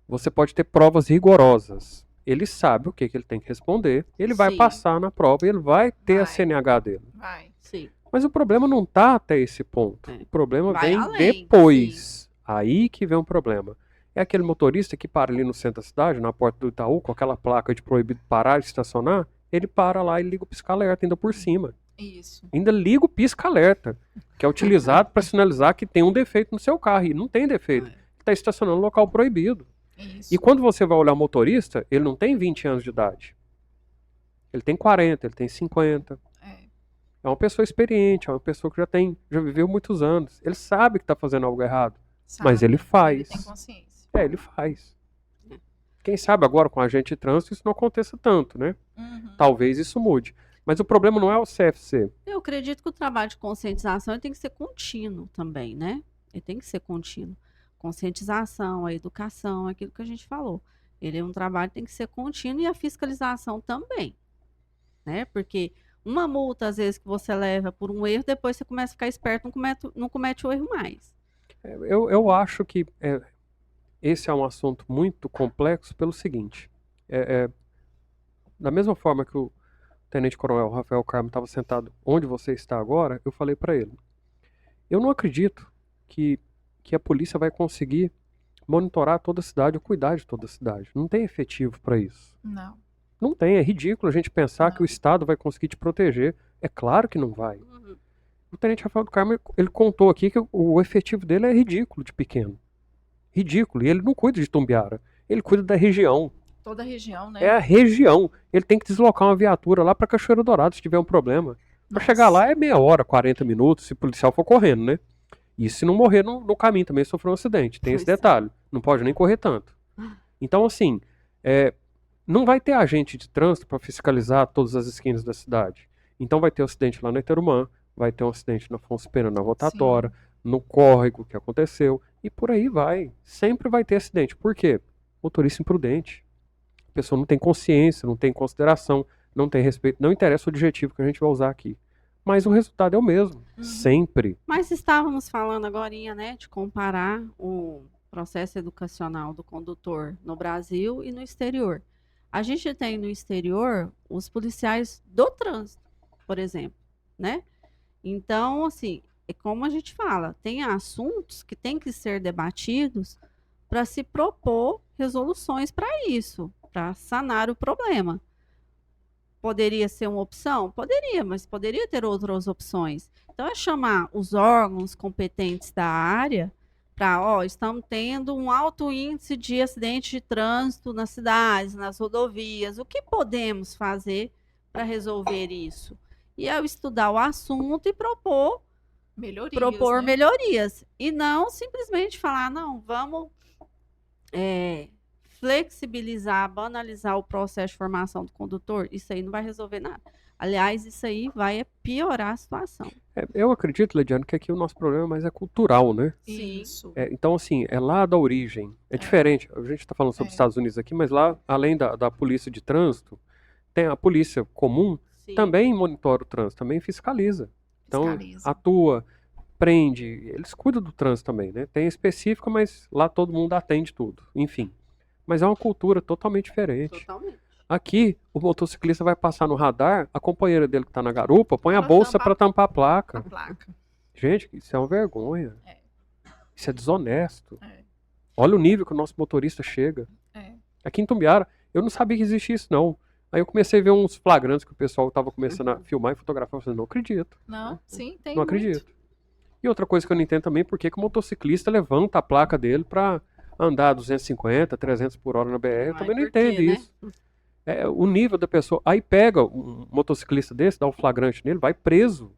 A: Você pode ter provas rigorosas. Ele sabe o que ele tem que responder, ele vai
B: Sim.
A: passar na prova e ele vai ter a
C: Vai.
A: CNH dele.
C: Vai.
B: Sim.
A: Mas o problema não está até esse ponto.
B: É.
A: O problema
B: Vai
A: vem
B: além,
A: depois. Aí que vem o problema. É aquele motorista que para ali no centro da cidade, na porta do Itaú, com aquela placa de proibido parar e estacionar, ele para lá e liga o pisca-alerta ainda por cima.
C: Isso.
A: Ainda liga o pisca-alerta, que é utilizado para sinalizar que tem um defeito no seu carro. E não tem defeito. Ele está estacionando no local proibido.
C: Isso.
A: E quando você vai olhar o motorista, ele não tem 20 anos de idade. Ele tem 40, ele tem 50. É uma pessoa experiente, é uma pessoa que já viveu muitos anos. Ele sabe que está fazendo algo errado, mas ele faz.
C: Ele tem consciência.
A: Ele faz. Quem sabe agora com a agente de trânsito isso não aconteça tanto, né?
C: Uhum.
A: Talvez isso mude. Mas o problema não é o CFC.
B: Eu acredito que o trabalho de conscientização ele tem que ser contínuo também, né? Ele tem que ser contínuo. Conscientização, a educação, aquilo que a gente falou. Ele é um trabalho que tem que ser contínuo e a fiscalização também, né? Porque uma multa, às vezes, que você leva por um erro, depois você começa a ficar esperto, não comete o erro mais.
A: Eu acho que esse é um assunto muito complexo pelo seguinte. Da mesma forma que o Tenente-Coronel Rafael Carmo estava sentado onde você está agora, eu falei para ele, eu não acredito que a polícia vai conseguir monitorar toda a cidade ou cuidar de toda a cidade. Não tem efetivo para isso.
C: Não.
A: Não tem, é ridículo a gente pensar
C: Não.
A: que o Estado vai conseguir te proteger. É claro que não vai. O Tenente Rafael do Carmo, ele contou aqui que o efetivo dele é ridículo de pequeno. Ridículo. E ele não cuida de Itumbiara. Ele cuida da região.
C: Toda a região, né?
A: É a região. Ele tem que deslocar uma viatura lá pra Cachoeira Dourada se tiver um problema. Pra
C: Nossa.
A: chegar lá é meia hora, 40 minutos, se o policial for correndo, né? E se não morrer no caminho também sofreu um acidente. Tem esse
B: Pois é.
A: detalhe. Não pode nem correr tanto. Então, assim, não vai ter agente de trânsito para fiscalizar todas as esquinas da cidade. Então vai ter um acidente lá na Iterumã, vai ter um acidente na Afonso Pena, na Rotatória, no córrego que aconteceu, e por aí vai. Sempre vai ter acidente. Por quê? Motorista imprudente. A pessoa não tem consciência, não tem consideração, não tem respeito, não interessa o adjetivo que a gente vai usar aqui. Mas o resultado é o mesmo. Sempre.
B: Mas estávamos falando agorinha, né, de comparar o processo educacional do condutor no Brasil e no exterior. A gente tem no exterior os policiais do trânsito, por exemplo, né? Então, assim, é como a gente fala, tem assuntos que têm que ser debatidos para se propor resoluções para isso, para sanar o problema. Poderia ser uma opção? Poderia, mas poderia ter outras opções. Então, é chamar os órgãos competentes da área para, estamos tendo um alto índice de acidentes de trânsito nas cidades, nas rodovias. O que podemos fazer para resolver isso? E ao estudar o assunto e propor
C: Melhorias, né?
B: melhorias. E não simplesmente falar, não, vamos flexibilizar, banalizar o processo de formação do condutor. Isso aí não vai resolver nada. Aliás, isso aí vai piorar a situação.
A: Eu acredito, Lediano, que aqui o nosso problema mais é cultural, né?
B: Sim.
C: Isso.
A: Então, assim, é lá da origem. É diferente. A gente está falando sobre os Estados Unidos aqui, mas lá, além da polícia de trânsito, tem a polícia comum,
B: Sim.
A: também monitora o trânsito, também fiscaliza. Então,
C: Fiscaliza.
A: atua, prende, eles cuidam do trânsito também, né? Tem específico, mas lá todo mundo atende tudo. Enfim. Mas é uma cultura totalmente diferente.
B: Totalmente.
A: Aqui, o motociclista vai passar no radar, a companheira dele que está na garupa põe a
C: Ela
A: bolsa
C: tampa
A: para tampar a
C: A
A: placa.
C: placa.
A: Gente, isso é uma vergonha.
C: É.
A: Isso é desonesto.
C: É.
A: Olha o nível que o nosso motorista chega.
C: É.
A: Aqui em Tumbiara, eu não sabia que existia isso, não. Aí eu comecei a ver uns flagrantes que o pessoal estava começando a filmar e fotografar. Eu falei, não acredito.
C: Não, sim, tem
A: Não
C: muito.
A: acredito. E outra coisa que eu não entendo também, por que que o motociclista levanta a placa dele para andar 250, 300 por hora na BR. Eu também não entendo isso. O nível da pessoa. Aí pega um motociclista desse, dá um flagrante nele, vai preso.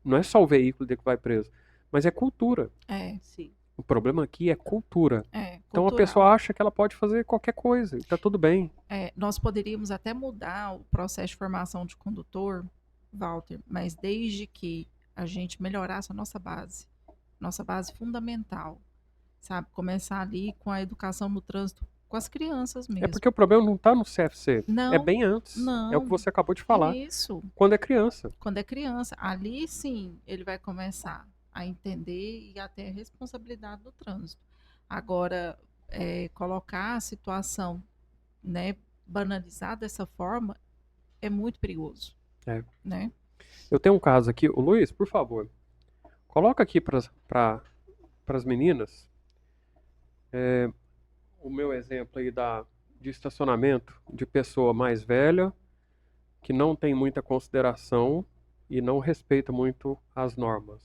A: Não é só o veículo dele que vai preso, mas é cultura.
C: É,
B: Sim.
A: O problema aqui é cultura. Então a
C: cultural.
A: pessoa acha que ela pode fazer qualquer coisa e tá tudo bem.
C: Nós poderíamos até mudar o processo de formação de condutor, Walter, mas desde que a gente melhorasse a nossa base fundamental, sabe? Começar ali com a educação no trânsito com as crianças mesmo.
A: É porque o problema não tá no CFC.
C: Não,
A: é bem antes.
C: não.
A: É o que você acabou de falar.
C: Isso.
A: Quando é criança.
C: Quando é criança, ali sim ele vai começar a entender e a ter a responsabilidade do trânsito. Agora, colocar a situação, né, banalizar dessa forma é muito perigoso. Né?
A: Eu tenho um caso aqui. O Luiz, por favor, coloca aqui para as meninas o meu exemplo aí de estacionamento de pessoa mais velha que não tem muita consideração e não respeita muito as normas.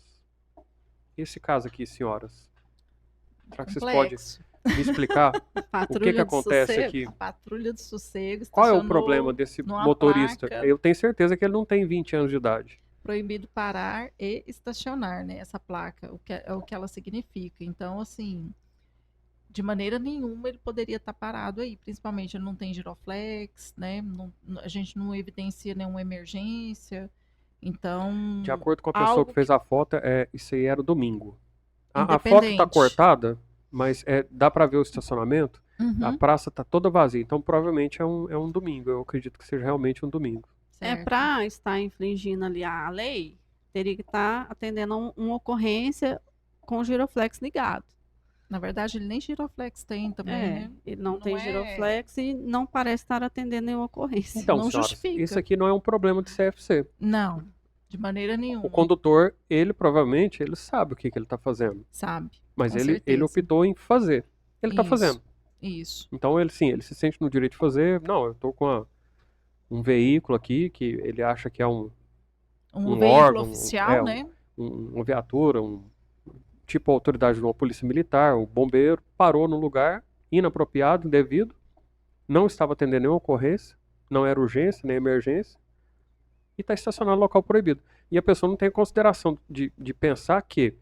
A: Esse caso aqui, senhoras, será que vocês podem
C: Complexo.
A: me explicar o que
B: de
A: acontece
B: sossego.
A: aqui?
C: A patrulha de sossego
A: Qual é o
C: estacionou
A: problema desse
C: numa
A: motorista?
C: placa.
A: Eu tenho certeza que ele não tem 20 anos de idade.
C: Proibido parar e estacionar, né? Essa placa, o que ela significa. Então, assim, de maneira nenhuma ele poderia estar parado aí. Principalmente ele não tem giroflex, né? A gente não evidencia nenhuma emergência. Então,
A: De acordo com a pessoa que fez a foto, isso aí era domingo. A foto tá
C: Independente.
A: cortada, mas dá pra ver o estacionamento.
C: Uhum,
A: A praça tá toda vazia, então provavelmente é um domingo. Eu acredito que seja realmente um domingo.
C: certo.
B: Para estar infringindo ali a lei, teria que estar atendendo uma ocorrência com o giroflex ligado.
C: Na verdade, ele nem giroflex tem também, né?
B: Ele não,
C: Não
B: tem
C: é-
B: giroflex e não parece estar atendendo nenhuma ocorrência.
A: Então,
C: Não
A: senhoras,
C: justifica.
A: isso aqui não é um problema de CFC.
C: Não, de maneira nenhuma.
A: O condutor, ele provavelmente, ele sabe o que ele tá fazendo.
C: Sabe?
A: Mas
C: Com
A: ele
C: certeza.
A: optou em fazer. Ele tá
C: Isso.
A: fazendo.
C: Isso.
A: Então ele se sente no direito de fazer. Não, eu tô com um veículo aqui que ele acha que é um
C: Veículo
A: órgão,
C: oficial, né?
A: uma viatura, tipo a autoridade de uma polícia militar, um bombeiro, parou no lugar inapropriado, indevido, não estava atendendo nenhuma ocorrência, não era urgência, nem emergência, e está estacionado no local proibido. E a pessoa não tem consideração de pensar que,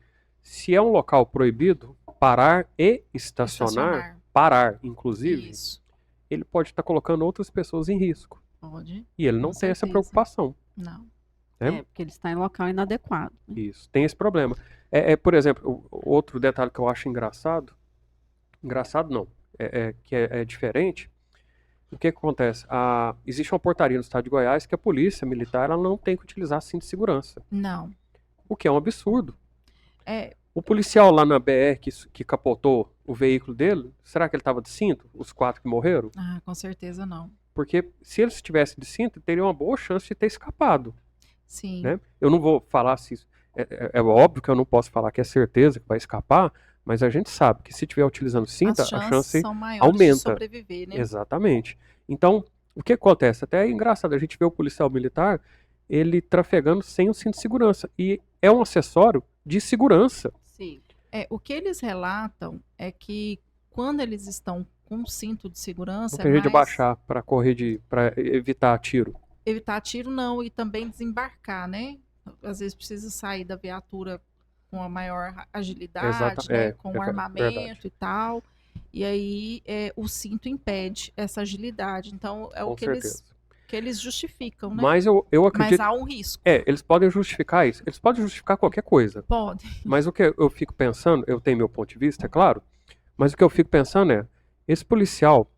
A: se é um local proibido, parar e estacionar, parar, inclusive,
C: Isso.
A: ele pode estar colocando outras pessoas em risco.
C: Pode.
A: E ele não
C: Com
A: tem essa
C: certeza.
A: preocupação.
C: Não.
A: Né?
B: Porque ele está em local inadequado. Né?
A: Isso, tem esse problema. Por exemplo, outro detalhe que eu acho engraçado não, que é diferente. O que acontece? Existe uma portaria no estado de Goiás que a polícia militar ela não tem que utilizar cinto de segurança.
C: Não.
A: O que é um absurdo.
C: É,
A: O policial lá na BR que capotou o veículo dele, será que ele estava de cinto? Os 4 que morreram?
C: com certeza não.
A: Porque se ele estivesse de cinto, ele teria uma boa chance de ter escapado.
C: Sim.
A: Né? Eu não vou falar se isso... É óbvio que eu não posso falar que é certeza que vai escapar, mas a gente sabe que se estiver utilizando cinta,
C: As
A: a
C: chances
A: chance
C: são maiores
A: aumenta.
C: de sobreviver, né?
A: Exatamente. Então, o que acontece? Até é engraçado, a gente vê o policial militar, ele trafegando sem o cinto de segurança. E é um acessório de segurança.
B: Sim.
C: O que eles relatam é que quando eles estão com cinto de segurança,
A: Não tem jeito de abaixar para para evitar tiro.
C: evitar tiro não, e também desembarcar, né? Às vezes precisa sair da viatura com a maior agilidade, né? Com o armamento
A: verdade.
C: e tal. E aí o cinto impede essa agilidade. Então é
A: Com
C: o que
A: certeza.
C: eles justificam, né?
A: Mas eu acredito...
C: Mas há um risco.
A: Eles podem justificar isso. Eles podem justificar qualquer coisa.
C: Pode.
A: Mas o que eu fico pensando, eu tenho meu ponto de vista, é claro, mas o que eu fico pensando esse policial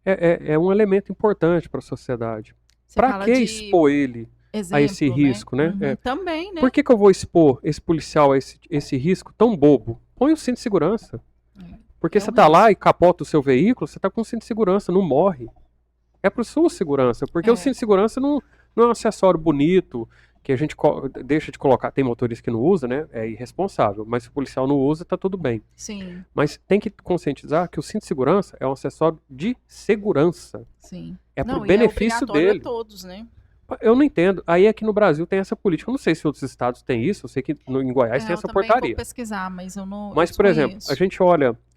A: é um elemento importante para a sociedade. Para que expor ele a esse risco, né?
C: Também, né?
A: Por que eu vou expor esse policial a esse risco tão bobo? Põe o cinto de segurança. Porque você tá lá e capota o seu veículo, você tá com o cinto de segurança, não morre. É para sua segurança, porque o cinto de segurança não é um acessório bonito, que a gente deixa de colocar. Tem motorista que não usa, né? É irresponsável. Mas se o policial não usa, tá tudo bem.
C: Sim.
A: Mas tem que conscientizar que o cinto de segurança é um acessório de segurança.
C: Sim.
A: É pro benefício dele.
C: A todos, né?
A: Eu não entendo. Aí aqui no Brasil tem essa política. Eu não sei se outros estados têm isso. Eu sei que em Goiás tem essa portaria.
C: Eu vou pesquisar, mas eu não.
A: Mas, por exemplo, a gente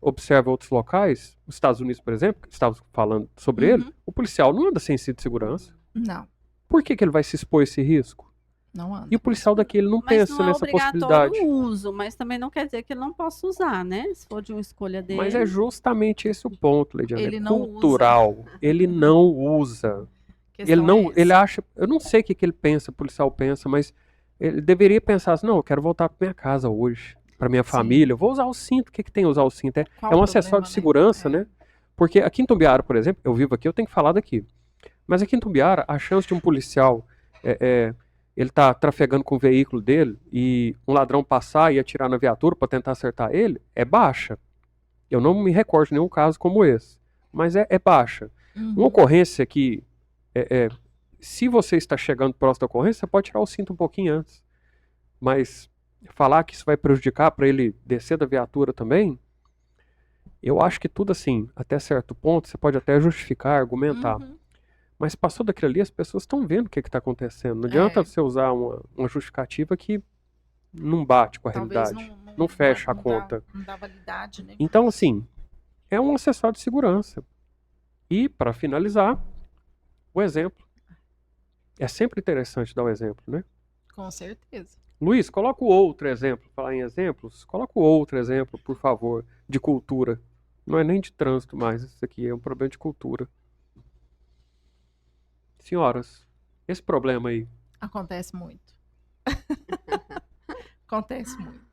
A: observa outros locais, os Estados Unidos, por exemplo, que estávamos falando sobre ele, o policial não anda sem cinto de segurança.
C: Não.
A: Por que ele vai se expor a esse risco?
C: Não anda.
A: E o policial daqui, ele não pensa nessa possibilidade.
B: Mas não é obrigatório o uso, mas também não quer dizer que ele não possa usar, né? Se for de uma escolha dele.
A: Mas é justamente esse o ponto, Leidiana.
C: Ele
A: é
C: não
A: cultural. Ele não usa. Ele acha... Eu não sei o que ele pensa, o policial pensa, mas ele deveria pensar assim, não, eu quero voltar para minha casa hoje, para minha família, eu vou usar o cinto. O que tem usar o cinto? É um acessório de segurança, né? Porque aqui em Tumbiara, por exemplo, eu vivo aqui, eu tenho que falar daqui. Mas aqui em Tumbiara, a chance de um policial... ele tá trafegando com o veículo dele e um ladrão passar e atirar na viatura para tentar acertar ele, é baixa. Eu não me recordo de nenhum caso como esse, mas é baixa. Uma ocorrência que, se você está chegando próximo da ocorrência, você pode tirar o cinto um pouquinho antes. Mas falar que isso vai prejudicar para ele descer da viatura também, eu acho que tudo assim, até certo ponto, você pode até justificar, argumentar. Mas passou daquilo ali, as pessoas estão vendo o que está acontecendo. Não adianta você usar uma justificativa que não bate com a realidade. Não fecha a conta.
C: Não dá validade, né?
A: Então, assim, é um acessório de segurança. E, para finalizar, o exemplo. É sempre interessante dar o exemplo, né?
C: Com certeza.
A: Luiz, coloca o outro exemplo. Falar em exemplos, coloca o outro exemplo, por favor, de cultura. Não é nem de trânsito mais, isso aqui é um problema de cultura. Senhoras, esse problema aí...
C: Acontece muito. Acontece muito.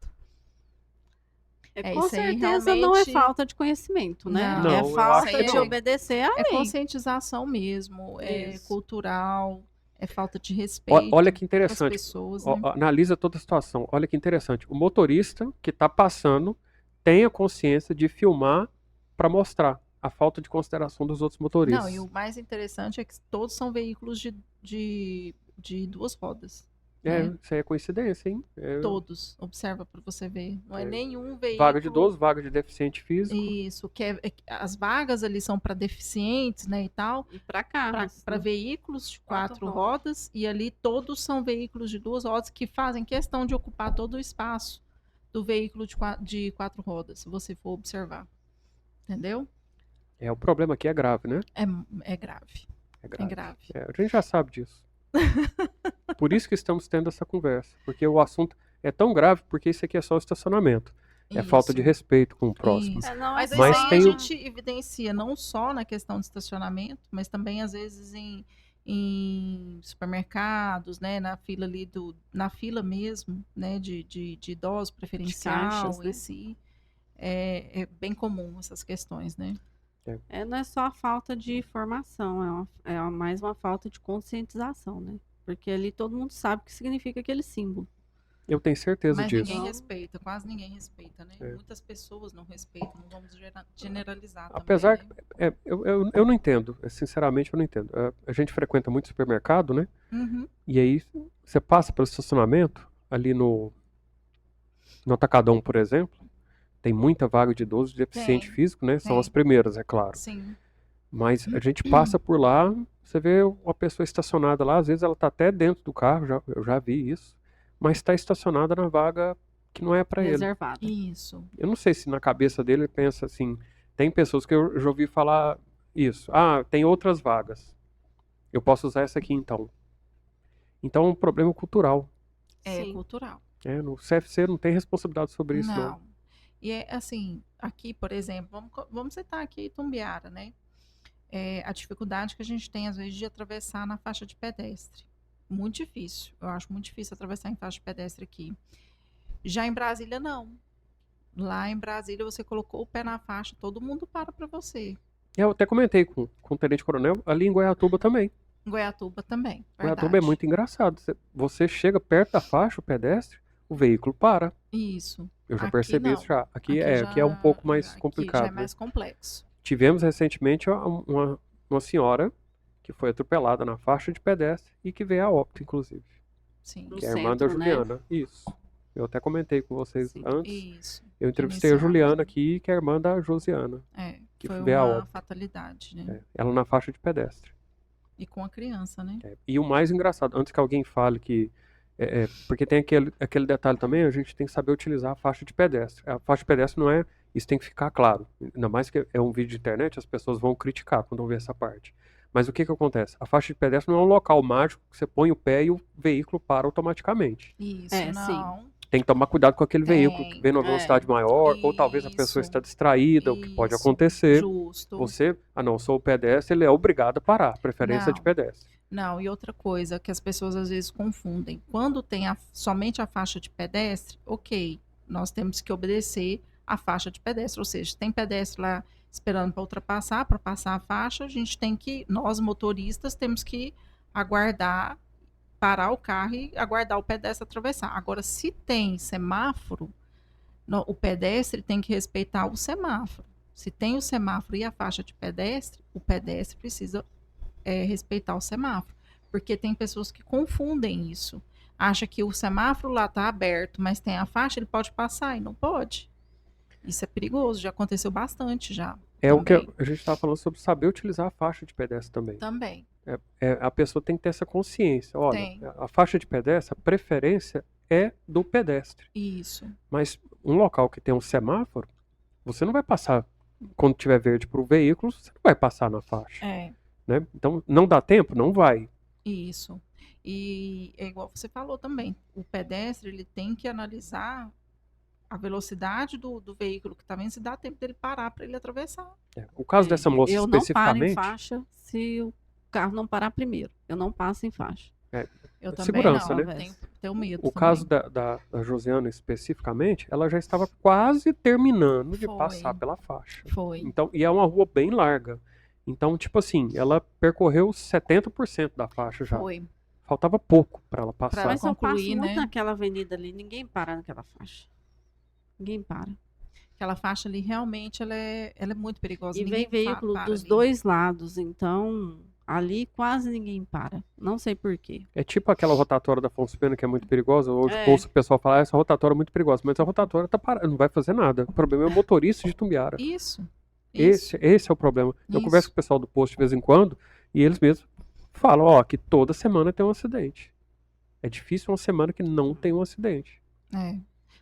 B: Com certeza não é falta de conhecimento, né?
A: Não,
B: é falta de obedecer a lei.
C: É conscientização mesmo, é cultural, é falta de respeito.
A: Olha que interessante.
C: Pessoas, né?
A: Analisa toda a situação. Olha que interessante. O motorista que está passando tem a consciência de filmar para mostrar a falta de consideração dos outros motoristas.
C: Não, e o mais interessante é que todos são veículos de 2 rodas.
A: Isso aí é coincidência, hein?
C: Todos. Observa para você ver. Não é nenhum veículo...
A: Vaga de idoso, vaga de deficiente físico.
C: Isso, as vagas ali são para deficientes, né, e tal.
B: E para carros.
C: Para veículos de 4 rodas. E ali todos são veículos de 2 rodas que fazem questão de ocupar todo o espaço do veículo de 4 rodas, se você for observar. Entendeu?
A: O problema aqui é grave, né?
C: É grave.
A: É
C: É
A: grave.
C: grave.
A: A gente já sabe disso. Por isso que estamos tendo essa conversa. Porque o assunto é tão grave, porque isso aqui é só o estacionamento. É falta de
C: Isso.
A: respeito com o próximo.
C: Isso.
B: Não
C: Mas
B: é
C: isso
A: Mas
C: aí
A: tem
C: a
A: o-
C: gente evidencia não só na questão de estacionamento, mas também às vezes em supermercados, né, na fila ali na fila mesmo, né, de idosos preferencial
B: caixas, né?
C: em si, é bem comum essas questões, né?
B: Não é só a falta de formação, mais uma falta de conscientização, né? Porque ali todo mundo sabe o que significa aquele símbolo.
A: Eu tenho certeza
C: Mas
A: disso.
C: ninguém
B: Então-
C: respeita, quase ninguém respeita, né?
A: É.
C: Muitas pessoas não respeitam, não vamos generalizar
A: Apesar
C: também,
A: que eu não entendo, sinceramente eu não entendo. A gente frequenta muito supermercado, né?
C: né?
A: E aí você passa pelo estacionamento, ali no Atacadão, por exemplo, tem muita vaga de idoso, de deficiente
C: Tem,
A: físico, né? São
C: tem.
A: as primeiras, é claro.
C: Sim,
A: Mas a gente passa por lá, você vê uma pessoa estacionada lá, às vezes ela tá até dentro do carro, eu já vi isso, mas está estacionada na vaga que não é para ele.
B: Reservada.
C: isso.
A: Eu não sei se na cabeça dele ele pensa assim, tem pessoas que eu já ouvi falar isso. Ah, tem outras vagas. Eu posso usar essa aqui então. Então é um problema cultural.
C: É
B: Sim.
C: cultural.
A: No CFC não tem responsabilidade sobre isso, não.
C: Não. E é assim, aqui, por exemplo, vamos citar aqui Itumbiara, né? A dificuldade que a gente tem, às vezes, de atravessar na faixa de pedestre. Muito difícil. Eu acho muito difícil atravessar em faixa de pedestre aqui. Já em Brasília, não. Lá em Brasília, você colocou o pé na faixa, todo mundo para você.
A: Eu até comentei com o Tenente Coronel, ali em Goiatuba também.
C: Em Goiatuba também.
A: Goiatuba é
C: Verdade.
A: muito engraçado. Você chega perto da faixa, o pedestre, o veículo para.
C: Isso.
A: Eu já
C: Aqui
A: percebi
C: não.
A: isso já. Aqui
C: já-
A: é um pouco mais
C: aqui
A: complicado.
C: já é
A: né?
C: mais complexo.
A: Tivemos recentemente uma senhora que foi atropelada na faixa de pedestre e que veio a óbito, inclusive.
C: Sim.
B: No
A: Que é a irmã da
B: centro, né?
A: Juliana. Isso. Eu até comentei com vocês
B: Sim.
A: antes.
C: Isso.
A: Eu entrevistei a
C: iniciamos,
A: Juliana
C: né?
A: aqui, que é a irmã da Josiana. Que
C: Foi
A: veio a
C: uma
A: óbito.
C: fatalidade, né?
A: Ela na faixa de pedestre.
C: E com a criança, né?
A: E o mais engraçado, antes que alguém fale que. Porque tem aquele detalhe também, a gente tem que saber utilizar a faixa de pedestre. A faixa de pedestre não é. Isso tem que ficar claro. Ainda mais que é um vídeo de internet, as pessoas vão criticar quando ver essa parte. Mas o que acontece? A faixa de pedestre não é um local mágico que você põe o pé e o veículo para automaticamente.
C: Isso,
B: sim.
C: não.
A: Tem que tomar cuidado com aquele
C: Tem,
A: veículo que vem numa velocidade maior, ou talvez a pessoa
C: Isso,
A: está distraída, o que pode
C: isso,
A: acontecer.
C: Justo.
A: Você, não, sou o pedestre, ele é obrigado a parar, preferência de
C: Não.
A: pedestre.
C: Não, e outra coisa que as pessoas às vezes confundem. Quando tem somente a faixa de pedestre, ok, nós temos que obedecer a faixa de pedestre. Ou seja, tem pedestre lá esperando para ultrapassar, para passar a faixa, a gente tem que, nós motoristas, temos que aguardar, parar o carro e aguardar o pedestre atravessar. Agora, se tem semáforo, o pedestre tem que respeitar o semáforo. Se tem o semáforo e a faixa de pedestre, o pedestre precisa respeitar o semáforo. Porque tem pessoas que confundem isso. Acha que o semáforo lá está aberto, mas tem a faixa, ele pode passar e não pode. Isso é perigoso, já aconteceu bastante já.
A: É o que
C: também.
A: a gente estava falando sobre saber utilizar a faixa de pedestre também.
C: Também.
A: A pessoa tem que ter essa consciência. Olha,
C: Tem.
A: a faixa de pedestre, a preferência é do pedestre.
C: Isso.
A: Mas um local que tem um semáforo, você não vai passar, quando tiver verde para o veículo, você não vai passar na faixa. Né? Então, não dá tempo? Não vai.
C: Isso. E é igual você falou também, o pedestre ele tem que analisar a velocidade do veículo que está vindo, se dá tempo dele parar para ele atravessar.
A: O caso dessa moça
B: Eu não paro em
A: especificamente,
B: faixa se o carro não parar primeiro. Eu não passo em faixa.
C: Eu também
A: segurança,
C: não,
A: né?
C: tenho medo.
A: o
C: também.
A: caso da Josiana especificamente, ela já estava quase terminando de
C: Foi.
A: passar pela faixa.
C: Foi.
A: Então, e é uma rua bem larga. Então, tipo assim, ela percorreu 70% da faixa já.
C: Foi.
A: Faltava pouco para ela passar.
C: Pra
B: Mas eu passo
C: concluir,
B: muito
C: né?
B: naquela avenida ali. Ninguém para naquela faixa. Ninguém para.
C: Aquela faixa ali realmente ela é muito perigosa.
B: E
C: Ninguém
B: vem veículo
C: para
B: dos
C: ali.
B: dois lados. Então, ali quase ninguém para. Não sei por quê.
A: É tipo aquela rotatória da Afonso Pena que é muito perigosa. Hoje
B: É.
A: ouço o pessoal falar, essa rotatória é muito perigosa. Mas a rotatória tá parada, não vai fazer nada. O problema é o motorista de Itumbiara.
C: Isso.
A: Esse é o problema. Eu
C: Isso.
A: converso com o pessoal do posto de vez em quando e eles mesmos falam, ó, que toda semana tem um acidente. É difícil uma semana que não tem um acidente.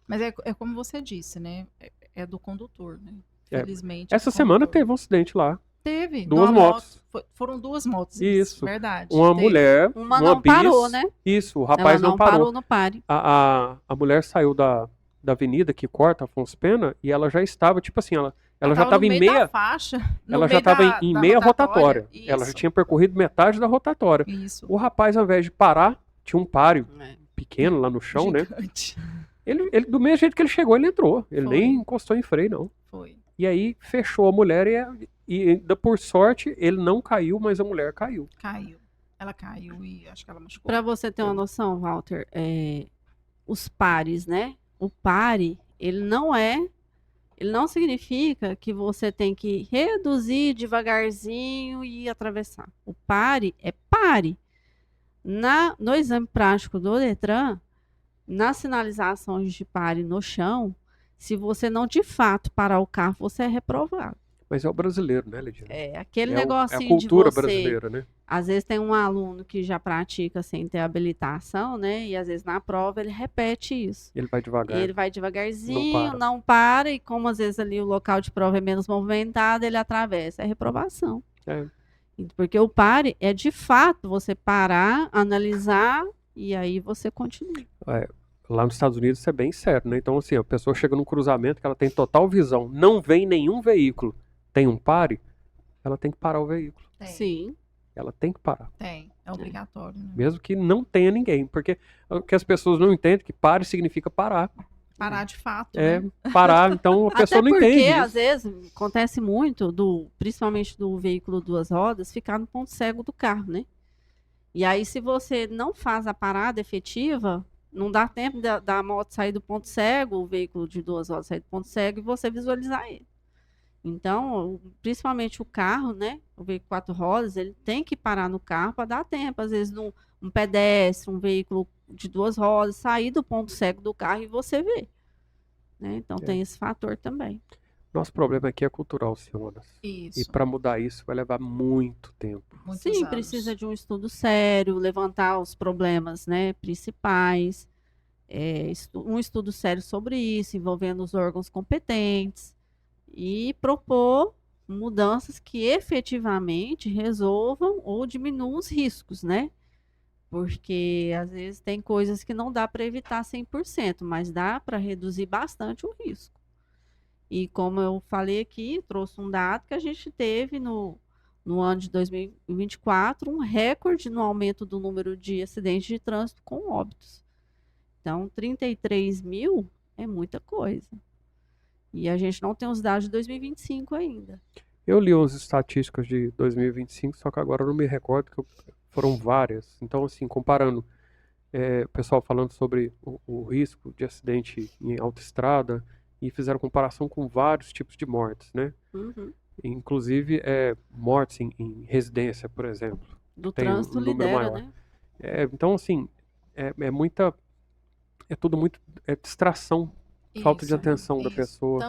C: Mas é como você disse, né? É do condutor, né?
A: É.
C: Felizmente.
A: Essa
C: do
A: semana
C: condutor.
A: teve um acidente lá.
C: Teve.
A: Duas
C: Numa
A: motos.
C: Foram 2 motos.
A: Isso.
C: Verdade.
A: Uma
C: Teve.
A: mulher,
B: Uma
A: uma
B: não parou,
A: bis.
B: né?
A: Isso, o
B: Ela
A: rapaz não parou.
B: no pare.
A: A mulher saiu da avenida que corta Afonso Pena e ela já estava, tipo assim, ela já
C: Tava
A: estava
C: no
A: em
C: meio
A: meia.
C: da faixa. No
A: Ela já
C: meio
A: estava
C: da,
A: em
C: da
A: meia rotatória. Ela já
C: Isso.
A: tinha percorrido metade da rotatória.
C: Isso.
A: O rapaz, ao invés de parar, tinha um páreo
B: É.
A: pequeno lá no chão, né?
C: Gigante.
A: Ele, do mesmo jeito que ele chegou, ele entrou. Ele
C: Foi.
A: nem encostou em freio, não.
C: Foi.
A: E aí fechou a mulher e ainda por sorte ele não caiu, mas a mulher caiu.
C: Caiu. Ela caiu e acho que ela machucou.
B: Para você ter uma noção, Walter, os pares, né? O pare, ele não significa que você tem que reduzir devagarzinho e atravessar. O pare é pare. No exame prático do Detran, nas sinalizações de pare no chão, se você não de fato parar o carro, você é reprovado.
A: Mas é o brasileiro, né, Lidiane?
B: É aquele
A: É
B: negocinho
A: a cultura
B: de você.
A: brasileira, né?
B: Às vezes tem um aluno que já pratica sem ter habilitação, né? E às vezes na prova ele repete isso.
A: Ele vai devagar.
B: Ele vai devagarzinho,
A: para.
B: não para, e como às vezes ali o local de prova é menos movimentado, ele atravessa. É reprovação.
A: É.
B: Porque o pare é de fato você parar, analisar e aí você continua.
A: Lá nos Estados Unidos isso é bem sério, né? Então, assim, a pessoa chega num cruzamento que ela tem total visão, não vem nenhum veículo, tem um pare, ela tem que parar o veículo.
C: Tem.
B: Sim.
A: Ela tem que parar.
C: Tem. É obrigatório. Né?
A: Mesmo que não tenha ninguém. Porque o que as pessoas não entendem é que pare significa parar.
C: Parar de fato.
A: É,
C: Né?
A: parar, então a pessoa
B: Até
A: não
B: porque,
A: entende
B: às
A: isso.
B: vezes, acontece muito, principalmente do veículo duas rodas, ficar no ponto cego do carro, né? E aí, se você não faz a parada efetiva, não dá tempo da moto sair do ponto cego, o veículo de duas rodas sair do ponto cego e você visualizar ele. Então, principalmente o carro, né? O veículo 4 rodas, ele tem que parar no carro para dar tempo. Às vezes, um pedestre, um veículo de duas rodas, sair do ponto cego do carro e você vê. Né? Então, tem esse fator também.
A: Nosso problema aqui é cultural, senhoras.
C: Isso.
A: E para mudar isso vai levar muito tempo.
C: Muitos
B: Sim,
C: anos.
B: precisa de um estudo sério, levantar os problemas, né, principais, um estudo sério sobre isso, envolvendo os órgãos competentes e propor mudanças que efetivamente resolvam ou diminuam os riscos, né? Porque às vezes tem coisas que não dá para evitar 100%, mas dá para reduzir bastante o risco. E como eu falei aqui, trouxe um dado que a gente teve no ano de 2024, um recorde no aumento do número de acidentes de trânsito com óbitos. Então, 33 mil é muita coisa. E a gente não tem os dados de 2025 ainda.
A: Eu li umas estatísticas de 2025, só que agora eu não me recordo, que foram várias. Então, assim, comparando o pessoal falando sobre o risco de acidente em autoestrada e fizeram comparação com vários tipos de mortes, né?
B: Uhum.
A: Inclusive mortes em residência, por exemplo.
B: Do
A: Tem
B: trânsito
A: um número
B: lidera,
A: maior.
B: né?
A: Então, assim, é tudo muito distração, falta de
C: Isso,
A: atenção da
C: isso.
A: pessoa.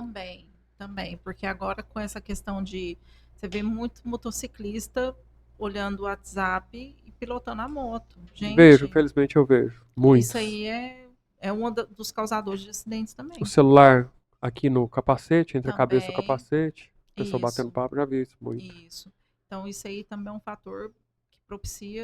C: Também, porque agora com essa questão de você vê muito motociclista olhando o WhatsApp e pilotando a moto. Gente,
A: Vejo, felizmente eu vejo. Muitos.
C: isso aí é um dos causadores de acidentes também.
A: O celular aqui no capacete, entre a cabeça e o
C: Também.
A: capacete, a pessoa
C: Isso.
A: batendo papo, já vi isso muito.
C: Isso. Então, isso aí também é um fator que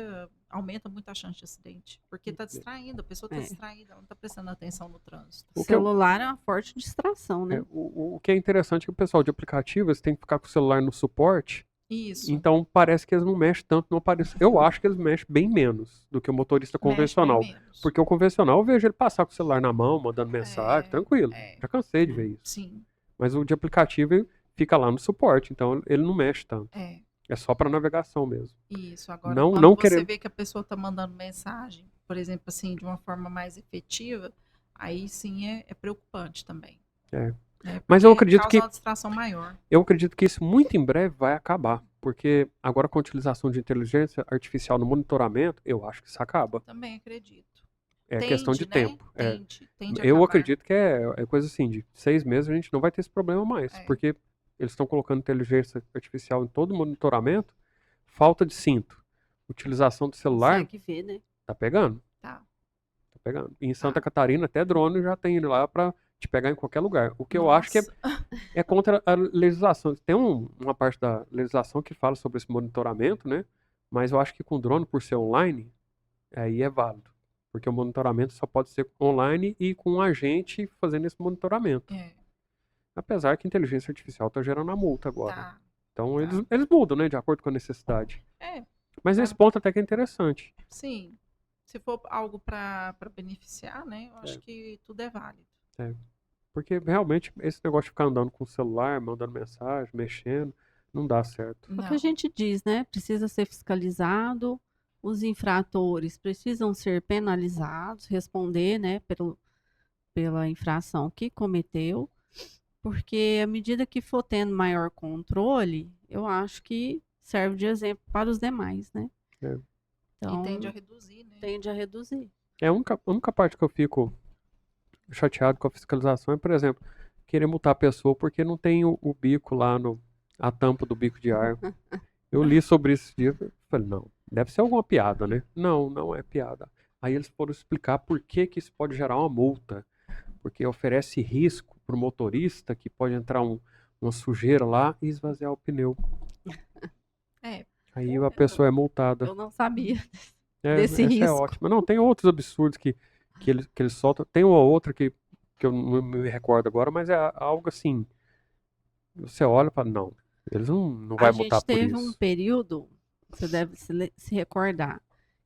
C: aumenta muito a chance de acidente. Porque está distraindo, a pessoa está distraída, ela não está prestando atenção no trânsito.
B: O celular é uma forte distração, né?
A: O que é interessante é que o pessoal de aplicativo, eles têm que ficar com o celular no suporte.
C: Isso.
A: Então parece que eles não mexem tanto no aparelho. Eu acho que eles mexem bem menos do que o motorista convencional.
C: Mexe bem menos.
A: Porque o convencional eu vejo ele passar com o celular na mão, mandando mensagem, tranquilo. Já cansei de ver isso.
C: Sim.
A: Mas o de aplicativo ele fica lá no suporte, então ele não mexe tanto. É só para navegação mesmo.
C: Isso. Agora,
A: Não
C: quando você
A: querer...
C: vê que a pessoa está mandando mensagem, por exemplo, assim, de uma forma mais efetiva, aí sim é preocupante também.
A: Mas eu acredito que
C: causa uma distração maior.
A: Eu acredito que isso muito em breve vai acabar, porque agora com a utilização de inteligência artificial no monitoramento, eu acho que isso acaba.
C: Também acredito.
A: É questão de tempo.
C: Tende a
A: Eu
C: acabar.
A: acredito que é coisa assim, de 6 meses a gente não vai ter esse problema mais, porque eles estão colocando inteligência artificial em todo o monitoramento, falta de cinto, utilização do celular,
B: Consegue ver, né?
A: tá pegando.
C: Tá.
A: E em Santa Catarina até drone já tem lá para te pegar em qualquer lugar. O que eu acho que
C: Nossa.
A: é contra a legislação. Tem uma parte da legislação que fala sobre esse monitoramento, né? Mas eu acho que com drone, por ser online, aí é válido. Porque o monitoramento só pode ser online e com um agente fazendo esse monitoramento.
C: É,
A: Apesar que a inteligência artificial está gerando a multa agora.
C: tá.
A: Então
C: Tá.
A: eles mudam, né? De acordo com a necessidade.
C: É,
A: Mas
C: Tá.
A: nesse ponto até que é interessante.
C: sim. Se for algo para beneficiar, né? Eu acho
A: É.
C: que tudo é válido.
A: Porque realmente esse negócio de ficar andando com o celular, mandando mensagem, mexendo, não dá certo.
B: É o que a
C: Não.
B: gente diz, né? Precisa ser fiscalizado, os infratores precisam ser penalizados, responder, né, pela infração que cometeu, porque à medida que for tendo maior controle, eu acho que serve de exemplo para os demais, né?
A: É.
B: Então,
C: E tende a reduzir, né?
B: tende a reduzir.
A: É a única parte que eu fico chateado com a fiscalização é, por exemplo, querer multar a pessoa porque não tem o bico lá a tampa do bico de ar. Eu li sobre isso esse dia, falei, não, deve ser alguma piada, né? Não, não é piada. Aí eles foram explicar por que que isso pode gerar uma multa. Porque oferece risco para o motorista que pode entrar uma sujeira lá e esvaziar o pneu.
C: É,
A: Aí a pessoa é multada.
B: Eu não sabia
A: É,
B: desse
A: essa é
B: risco.
A: ótima. Não, tem outros absurdos que eles soltam. Tem uma outra que eu não me recordo agora, mas é algo assim. Você olha e fala, não, eles não vai
B: A
A: multar
B: gente
A: por
B: teve um
A: isso.
B: período, você deve se recordar,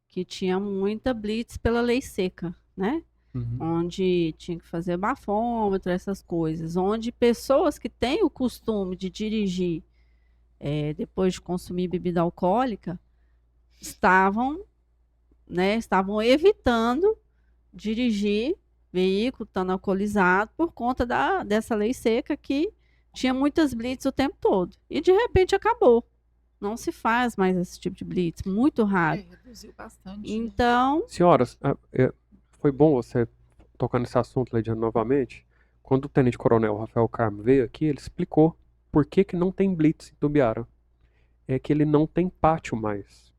B: que tinha muita blitz pela lei seca, né?
A: Uhum.
B: Onde tinha que fazer bafômetro, essas coisas, onde pessoas que têm o costume de dirigir depois de consumir bebida alcoólica estavam, né, estavam evitando dirigir veículo estando alcoolizado por conta dessa lei seca que tinha muitas blitz o tempo todo. E de repente acabou. Não se faz mais esse tipo de blitz, muito raro.
C: reduziu bastante, né?
B: Então,
A: Senhoras, foi bom você tocar nesse assunto, Leidiane, novamente. Quando o tenente-coronel Rafael Carmo veio aqui, ele explicou por que que não tem blitz em Tubiara. É que ele não tem pátio mais.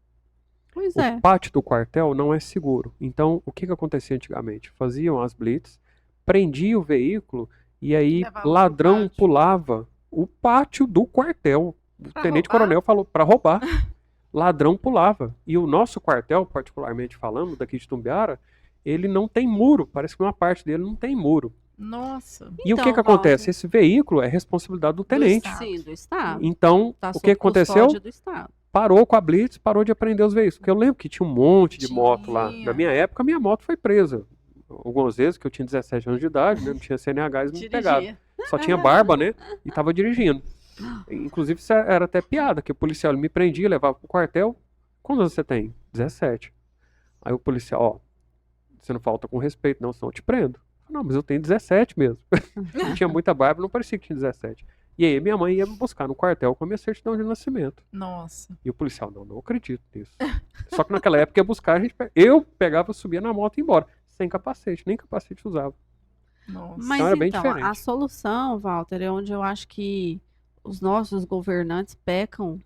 B: pois
A: O
B: é.
A: pátio do quartel não é seguro. Então, o que que acontecia antigamente? Faziam as blitz, prendiam o veículo e aí
C: Levava pro
A: ladrão
C: pátio.
A: pulava o pátio do quartel. O
C: Pra
A: tenente-coronel falou para roubar. Ladrão pulava. E o nosso quartel, particularmente falando, daqui de Tumbiara, ele não tem muro. Parece que uma parte dele não tem muro.
C: Nossa.
A: E o que
B: Então,
A: que acontece?
B: Walter,
A: Esse veículo é responsabilidade do tenente.
C: Estado.
B: sim, do Estado.
A: Então,
B: Está
A: o
B: sob
A: que aconteceu?
B: custódia do Estado.
A: Parou com a blitz, parou de apreender os veículos. Porque eu lembro que tinha um monte de moto lá.
C: Tinha.
A: Na minha época, minha moto foi presa. Algumas vezes, que eu tinha 17 anos de idade, né? Não tinha CNH, eles me pegaram.
B: Dirigia.
A: Só tinha barba, né? E tava dirigindo. Inclusive, isso era até piada, que o policial ele me prendia, levava pro quartel. Quantos anos você tem? 17. Aí o policial, ó, você não falta com respeito, não, senão eu te prendo. Não, mas eu tenho 17 mesmo. Não tinha muita barba, não parecia que tinha 17. E aí minha mãe ia me buscar no quartel com a minha certidão de nascimento.
C: Nossa.
A: E o policial, não acredito nisso. Só que naquela época ia buscar, eu pegava, subia na moto e ia embora. Sem capacete, nem capacete usava.
C: Nossa.
B: Mas
A: Então era bem
B: então,
A: diferente.
B: a solução, Walter, é onde eu acho que os nossos governantes pecam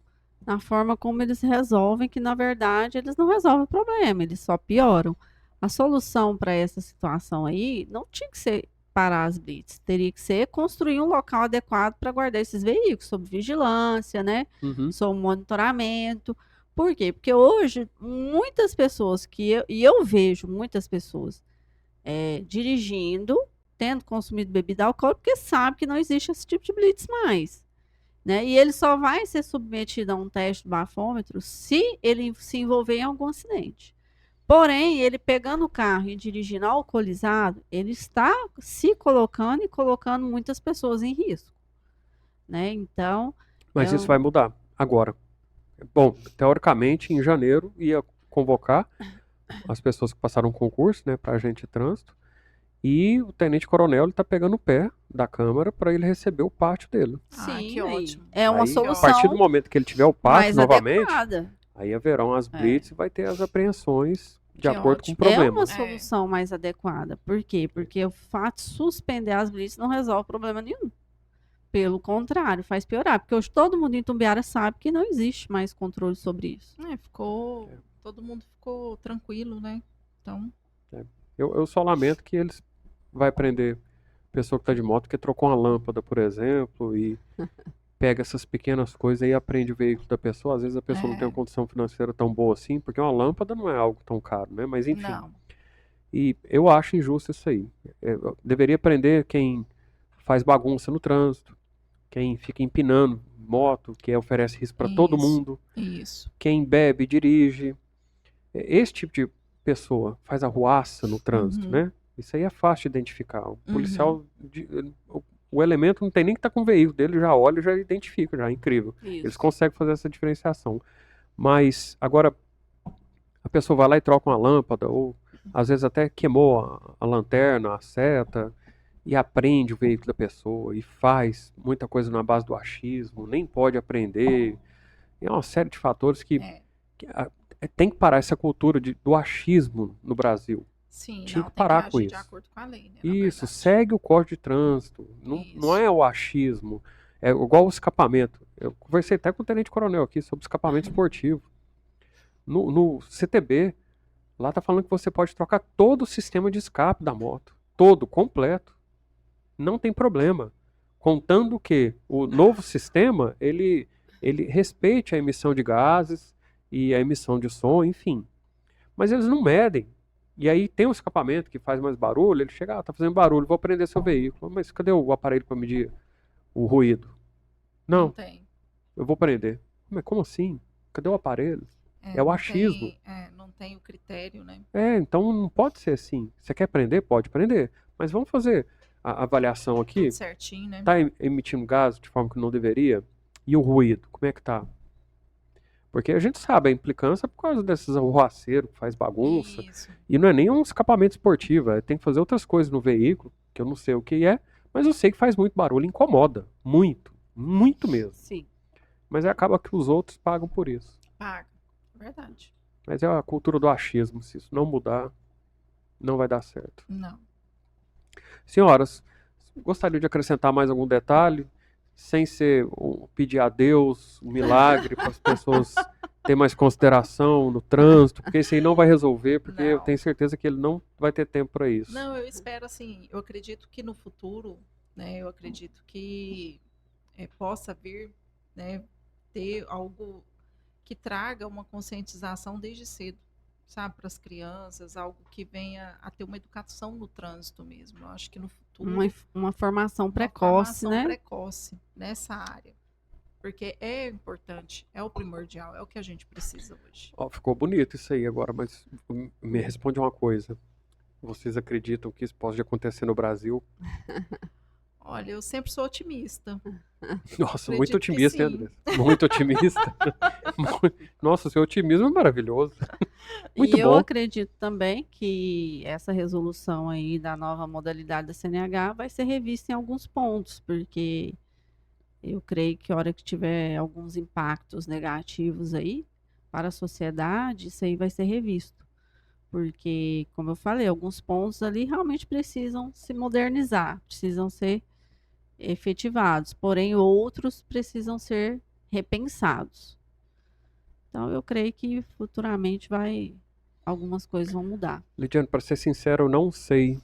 B: na forma como eles resolvem, que na verdade eles não resolvem o problema, eles só pioram. A solução para essa situação aí não tinha que ser parar as blitz, teria que ser construir um local adequado para guardar esses veículos, sob vigilância, né?
A: Uhum.
B: Sob monitoramento. Por quê? Porque hoje muitas pessoas eu vejo muitas pessoas dirigindo, tendo consumido bebida alcoólica, porque sabe que não existe esse tipo de blitz mais. Né? E ele só vai ser submetido a um teste do bafômetro se ele se envolver em algum acidente. Porém, ele pegando o carro e dirigindo alcoolizado, ele está se colocando e colocando muitas pessoas em risco. Né? Então,
A: Mas isso vai mudar agora. Bom, teoricamente, em janeiro ia convocar as pessoas que passaram o concurso, né, para agente de trânsito, e o tenente-coronel está pegando o pé da Câmara para ele receber o pátio dele.
C: Ah,
B: sim,
C: que
B: aí
C: ótimo.
B: é uma
A: Aí,
B: solução
A: a partir do momento que ele tiver o pátio
B: mais
A: novamente,
B: adequada.
A: aí haverão as blitz e vai ter as apreensões de
C: Que
A: acordo
C: ótimo.
A: com o
B: É
A: problema.
B: uma solução mais adequada. Por quê? Porque o fato de suspender as blitz não resolve problema nenhum. Pelo contrário, faz piorar. Porque hoje todo mundo em Tumbiara sabe que não existe mais controle sobre isso.
C: Todo mundo ficou tranquilo, né? Então,
A: Eu só lamento que eles vai prender pessoa que está de moto que trocou uma lâmpada, por exemplo, e pega essas pequenas coisas e aprende o veículo da pessoa. Às vezes a pessoa não tem uma
C: É,
A: condição financeira tão boa assim, porque uma lâmpada não é algo tão caro, né? Mas enfim.
C: não.
A: E eu acho injusto isso aí. Deveria prender quem faz bagunça no trânsito, quem fica empinando moto, que oferece risco para todo
C: Isso,
A: mundo,
C: isso.
A: quem bebe, dirige. Esse tipo de pessoa faz arruaça no trânsito,
C: Uhum,
A: né? Isso aí é fácil de identificar. O
C: uhum.
A: policial, o elemento não tem nem que estar com o veículo dele, já olha e já identifica, já é incrível. Eles
B: Isso.
A: conseguem fazer essa diferenciação. Mas agora a pessoa vai lá e troca uma lâmpada, ou às vezes até queimou a lanterna, a seta, e aprende o veículo da pessoa, e faz muita coisa na base do achismo, nem pode aprender. É uma série de fatores que
C: É,
A: tem que parar essa cultura do achismo no Brasil.
C: sim,
A: Tinha
C: não,
A: que
C: tem que
A: parar com
C: agir de
A: isso.
C: acordo com a lei, né, na
A: Isso,
C: verdade.
A: segue o código de trânsito. Não
C: Isso.
A: é o achismo. É igual o escapamento. Eu conversei até com o tenente-coronel aqui sobre escapamento esportivo. No CTB, lá tá falando que você pode trocar todo o sistema de escape da moto. Todo, completo. Não tem problema. Contando que o novo sistema, ele respeite a emissão de gases e a emissão de som, enfim. Mas eles não medem. E aí tem um escapamento que faz mais barulho, ele chega, tá fazendo barulho, vou prender seu veículo. Mas cadê o aparelho para medir o ruído?
C: Não
A: Não,
C: tem.
A: eu vou prender. Mas como assim? Cadê o aparelho? É o
C: Não
A: achismo.
C: tem, não tem o critério, né?
A: Então não pode ser assim. Você quer prender? Pode prender. Mas vamos fazer a avaliação
C: Tudo
A: aqui.
C: certinho, né?
A: Tá emitindo gás de forma que não deveria? E o ruído, como é que tá? Porque a gente sabe a implicância por causa desses arruaceiros que faz bagunça.
C: Isso.
A: E não é nem um escapamento esportivo, tem que fazer outras coisas no veículo, que eu não sei o que é, mas eu sei que faz muito barulho, incomoda. Muito, muito mesmo.
B: Sim.
A: Mas acaba que os outros pagam por isso.
C: Paga. Verdade.
A: Mas é a cultura do achismo, se isso não mudar, não vai dar certo.
C: Não.
A: Senhoras, gostaria de acrescentar mais algum detalhe, sem ser pedir a Deus um milagre para as pessoas terem mais consideração no trânsito, porque isso aí não vai resolver, porque eu
C: Não.
A: tenho certeza que ele não vai ter tempo para isso.
C: Não, eu espero assim, eu acredito que no futuro, né, eu acredito que possa vir, né, ter algo que traga uma conscientização desde cedo, sabe, para as crianças, algo que venha a ter uma educação no trânsito mesmo. Eu acho que no futuro
B: Uma formação
C: uma
B: precoce,
C: formação
B: né?
C: precoce nessa área, porque é importante, é o primordial, é o que a gente precisa hoje.
A: Ó, ficou bonito isso aí agora, mas me responde uma coisa. Vocês acreditam que isso pode acontecer no Brasil?
C: Olha, eu sempre sou otimista.
A: Nossa,
C: Acredito
A: muito
C: que
A: otimista, hein,
C: sim.
A: André? Muito otimista. Nossa, o seu otimismo é maravilhoso. Muito
B: E eu
A: bom.
B: acredito também que essa resolução aí da nova modalidade da CNH vai ser revista em alguns pontos, porque eu creio que a hora que tiver alguns impactos negativos aí para a sociedade, isso aí vai ser revisto. Porque, como eu falei, alguns pontos ali realmente precisam se modernizar, precisam ser efetivados, porém outros precisam ser repensados. Então, eu creio que futuramente algumas coisas vão mudar.
A: Lidiane, para ser sincero, eu não sei.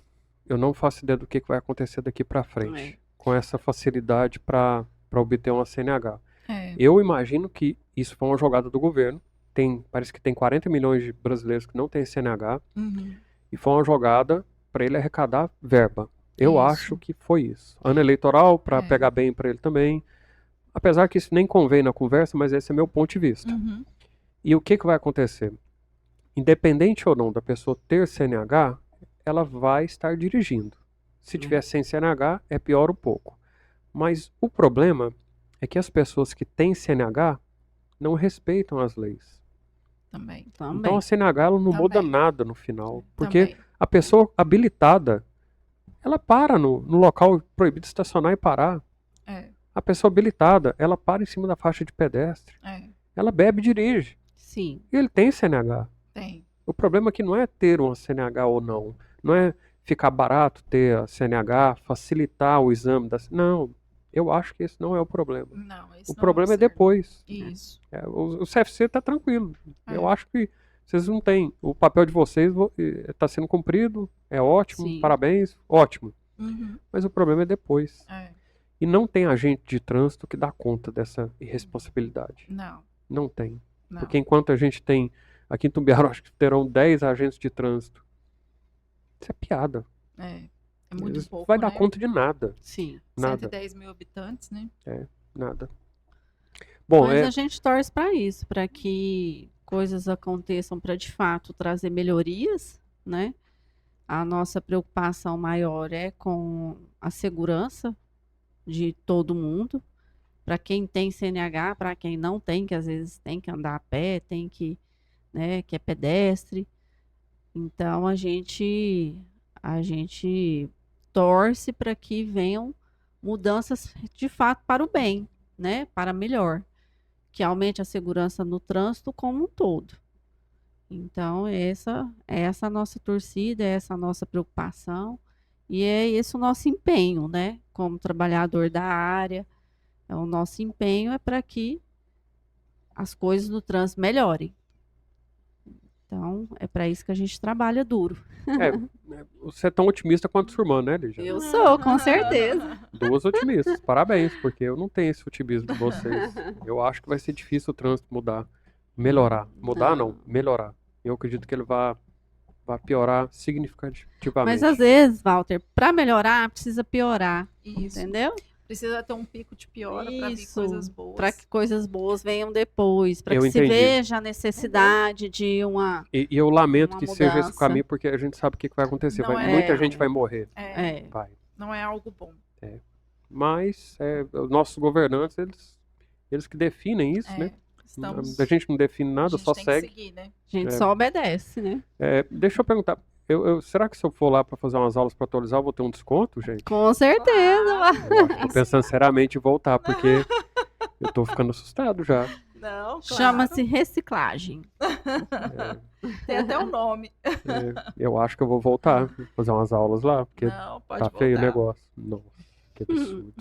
A: Eu não faço ideia do que vai acontecer daqui para frente. Com essa facilidade para obter uma CNH. Eu imagino que isso foi uma jogada do governo. Parece que tem 40 milhões de brasileiros que não têm CNH.
C: Uhum.
A: E foi uma jogada para ele arrecadar verba. Eu
C: Isso.
A: acho que foi isso. Ano eleitoral, para pegar bem para ele também. Apesar que isso nem convém na conversa, mas esse é meu ponto de vista.
C: Uhum.
A: E o que vai acontecer? Independente ou não da pessoa ter CNH, ela vai estar dirigindo. Se tiver sem CNH, é pior um pouco. Mas o problema é que as pessoas que têm CNH não respeitam as leis.
C: Também.
A: Então a CNH ela não muda
C: Também.
A: nada no final. Porque
C: Também.
A: a pessoa habilitada, ela para no local proibido de estacionar e parar. A pessoa habilitada, ela para em cima da faixa de pedestre. Ela bebe e dirige.
B: Sim.
A: E ele tem CNH.
C: Tem.
A: O problema aqui não é ter uma CNH ou não. Não é ficar barato ter a CNH, facilitar o exame da... Não, eu acho que esse não é o problema.
C: Não, esse
A: O
C: não
A: problema é
C: certo.
A: depois.
C: Isso.
A: O CFC está tranquilo.
C: É.
A: Eu acho que vocês não têm. O papel de vocês está sendo cumprido. É ótimo.
B: Sim.
A: Parabéns. Ótimo.
C: Uhum.
A: Mas o problema é depois.
C: É.
A: E não tem agente de trânsito que dá conta dessa irresponsabilidade.
C: Não,
A: Não tem.
C: não.
A: Porque enquanto a gente tem, aqui em Tumbiara, acho que terão 10 agentes de trânsito. Isso é piada.
C: É muito
A: Eles
C: pouco,
A: vai dar
C: né?
A: conta de nada.
B: Sim.
A: Nada.
C: 110 mil habitantes, né?
A: Nada. Bom,
B: Mas a gente torce para isso, para que coisas aconteçam para de fato trazer melhorias, né? A nossa preocupação maior é com a segurança de todo mundo, para quem tem CNH, para quem não tem, que às vezes tem que andar a pé, tem que, né, que é pedestre. Então a gente torce para que venham mudanças de fato para o bem, né, para melhor, que aumente a segurança no trânsito como um todo. Então, é essa a nossa torcida, é essa a nossa preocupação e é esse o nosso empenho, né? Como trabalhador da área, o nosso empenho é para que as coisas no trânsito melhorem. Então, é para isso que a gente trabalha duro.
A: você é tão otimista quanto sua irmã, né, Lígia?
B: Eu sou, com certeza.
A: Duas otimistas. Parabéns, porque eu não tenho esse otimismo de vocês. Eu acho que vai ser difícil o trânsito mudar. Melhorar. Mudar não, melhorar. Eu acredito que ele vai piorar significativamente.
B: Mas às vezes, Walter, para melhorar, precisa piorar,
C: Isso.
B: entendeu?
C: Precisa ter um pico de piora para vir
B: Isso,
C: coisas boas.
B: para que coisas boas venham depois, para
A: Eu
B: que se
A: entendi.
B: veja a necessidade de uma.
A: E eu lamento
B: Uma
A: que seja esse o
B: mudança.
A: caminho, porque a gente sabe o que vai acontecer.
C: Não é-
A: Muita gente vai morrer.
C: É,
A: Vai.
C: não é algo bom.
A: Mas os nossos governantes, eles que definem isso,
C: É,
A: né?
C: estamos,
A: A gente não define
C: a
A: nada,
C: gente
A: só
C: tem
A: segue.
C: que seguir, né?
B: A gente
A: É.
B: só obedece, né?
A: Deixa eu perguntar, será que se eu for lá para fazer umas aulas para atualizar, eu vou ter um desconto, gente?
B: Com certeza.
A: Eu acho que tô pensando seriamente em voltar, porque eu tô ficando assustado já.
C: Não, claro.
B: Chama-se reciclagem.
C: Tem até um nome.
A: Eu acho que eu vou voltar, fazer umas aulas lá, porque
C: Não, pode
A: tá
C: voltar.
A: feio o negócio. Nossa, que absurdo.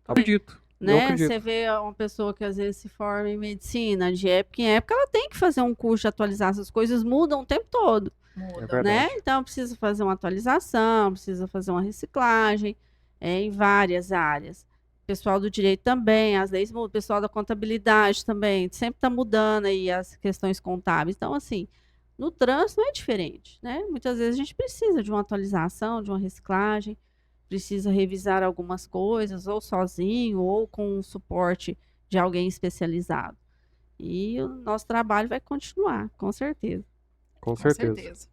A: Acredito. Eu
B: Né?
A: acredito.
B: Você vê uma pessoa que às vezes se forma em medicina, de época em época, ela tem que fazer um curso de atualizar. Essas coisas mudam o tempo todo.
C: Muda.
A: verdade.
B: Né? Então precisa fazer uma atualização, precisa fazer uma reciclagem em várias áreas. O pessoal do direito também, as leis mudam, o pessoal da contabilidade também, sempre está mudando aí as questões contábeis. Então, assim, no trânsito não é diferente, né? Muitas vezes a gente precisa de uma atualização, de uma reciclagem, precisa revisar algumas coisas, ou sozinho, ou com o suporte de alguém especializado. E o nosso trabalho vai continuar, com certeza.
A: Com
C: Com
A: certeza.
C: certeza.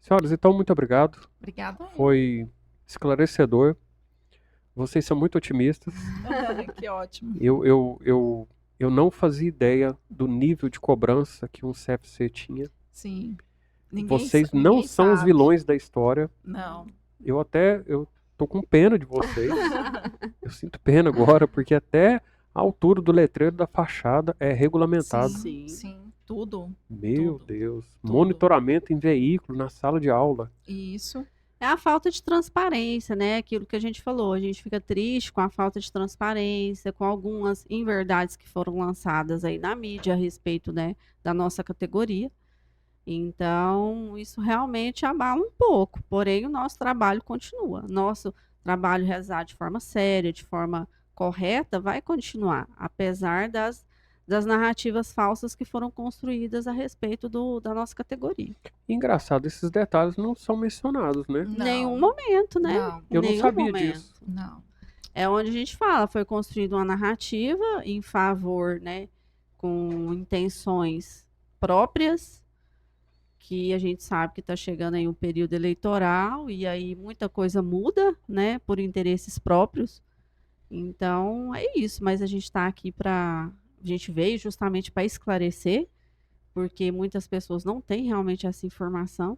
A: Senhoras, então, muito obrigado.
C: Obrigada.
A: Foi esclarecedor. Vocês são muito otimistas.
C: Que ótimo.
A: Eu não fazia ideia do nível de cobrança que um CFC tinha.
C: Sim.
A: Vocês não
C: ninguém
A: são os
C: sabe.
A: vilões da história.
C: Não.
A: Eu tô com pena de vocês. Eu sinto pena agora, porque até a altura do letreiro da fachada é regulamentado.
B: Sim.
C: Sim, tudo.
A: Meu
C: tudo,
A: Deus.
C: tudo.
A: Monitoramento em veículo na sala de aula.
C: Isso.
B: É a falta de transparência, né? Aquilo que a gente falou. A gente fica triste com a falta de transparência, com algumas inverdades que foram lançadas aí na mídia a respeito, né, da nossa categoria. Então, isso realmente abala um pouco. Porém, o nosso trabalho continua. Nosso trabalho realizado de forma séria, de forma correta, vai continuar, apesar das narrativas falsas que foram construídas a respeito da nossa categoria.
A: Engraçado, esses detalhes não são mencionados, né?
C: Não.
B: Nenhum momento, né?
C: Não.
A: Eu não
B: Nenhum
A: sabia
B: momento.
A: disso.
C: Não.
B: É onde a gente fala, foi construída uma narrativa em favor, né, com intenções próprias, que a gente sabe que está chegando aí um período eleitoral e aí muita coisa muda, né, por interesses próprios. Então é isso, mas a gente está aqui a gente veio justamente para esclarecer, porque muitas pessoas não têm realmente essa informação.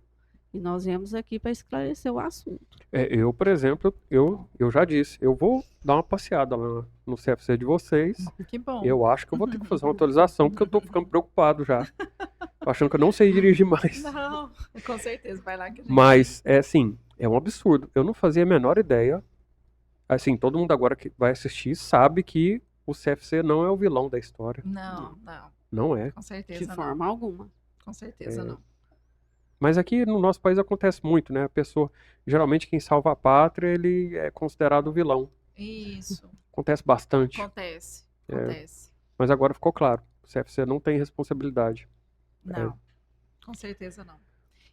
B: E nós viemos aqui para esclarecer o assunto.
A: Eu, por exemplo, eu já disse, eu vou dar uma passeada lá no CFC de vocês.
C: Que bom.
A: Eu acho que eu vou ter que fazer uma atualização, porque eu tô ficando preocupado já. Tô achando que eu não sei dirigir mais.
C: Não, com certeza. Vai lá que a gente...
A: Mas, assim, é um absurdo. Eu não fazia a menor ideia. Assim, todo mundo agora que vai assistir sabe que o CFC não é o vilão da história.
C: Não, não.
A: Não é.
C: Com certeza
B: De
C: não.
B: forma alguma.
C: Com certeza não.
A: Mas aqui no nosso país acontece muito, né? A pessoa, geralmente quem salva a pátria, ele é considerado o vilão.
C: Isso,
A: Acontece bastante.
C: acontece,
A: É,
C: acontece.
A: mas agora ficou claro, o CFC não tem responsabilidade.
C: Não, com certeza não.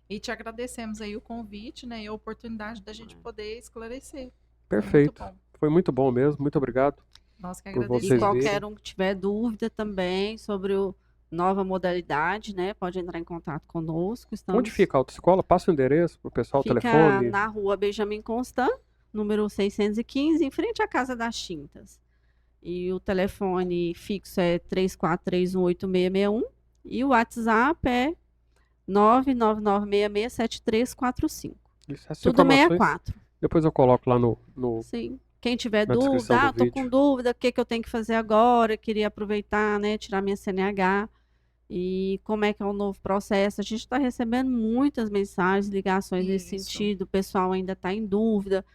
C: E te agradecemos aí o convite, né, e a oportunidade da gente poder esclarecer.
A: Perfeito.
C: Foi muito bom.
A: Foi muito bom mesmo, muito obrigado.
C: Nós que
A: Por
B: E
A: vocês
C: agradecemos.
A: verem.
B: qualquer um que tiver dúvida também sobre o nova modalidade, né, pode entrar em contato conosco.
A: Onde fica a autoescola? Passa o endereço pro pessoal, o
B: Fica
A: telefone.
B: na rua Benjamin Constant, número 615, em frente à Casa das Tintas. E o telefone fixo é 34318661 e o WhatsApp é 999667345.
A: Essas
B: Tudo
A: informações
B: 64.
A: depois eu coloco lá no
B: Sim. Quem tiver
A: na descrição
B: dúvida,
A: do
B: tô
A: vídeo.
B: com dúvida, o que que eu tenho que fazer agora? Queria aproveitar, né, tirar minha CNH. E como é que é o novo processo? A gente está recebendo muitas mensagens, ligações nesse
C: Isso.
B: sentido. O pessoal ainda está em dúvida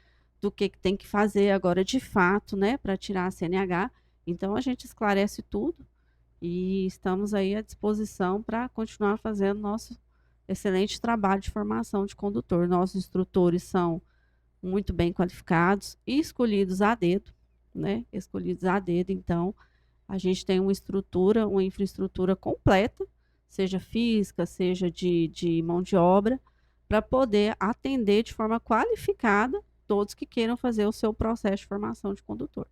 B: do que tem que fazer agora de fato, né, para tirar a CNH. Então a gente esclarece tudo e estamos aí à disposição para continuar fazendo nosso excelente trabalho de formação de condutor. Nossos instrutores são muito bem qualificados e escolhidos a dedo, né? Escolhidos a dedo, então a gente tem uma estrutura, uma infraestrutura completa, seja física, seja de mão de obra, para poder atender de forma qualificada todos que queiram fazer o seu processo de formação de condutor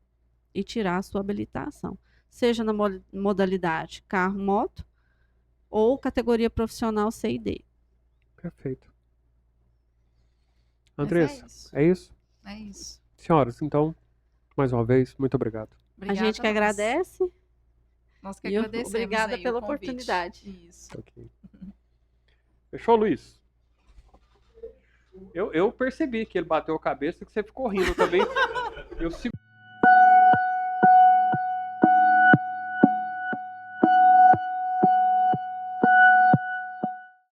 B: e tirar a sua habilitação, seja na modalidade carro-moto ou categoria profissional C e D.
A: Perfeito.
C: Mas
A: Andressa,
C: é isso.
A: é isso?
C: É isso.
A: Senhoras, então, mais uma vez, muito obrigado.
C: Obrigada
B: A gente que
C: nós.
B: agradece.
C: Nós que
B: E eu-
C: agradecemos
B: obrigada
C: aí o
B: pela
C: convite.
B: oportunidade.
C: Isso.
A: Ok. Fechou, Luiz? Eu percebi que ele bateu a cabeça e que você ficou rindo também. Eu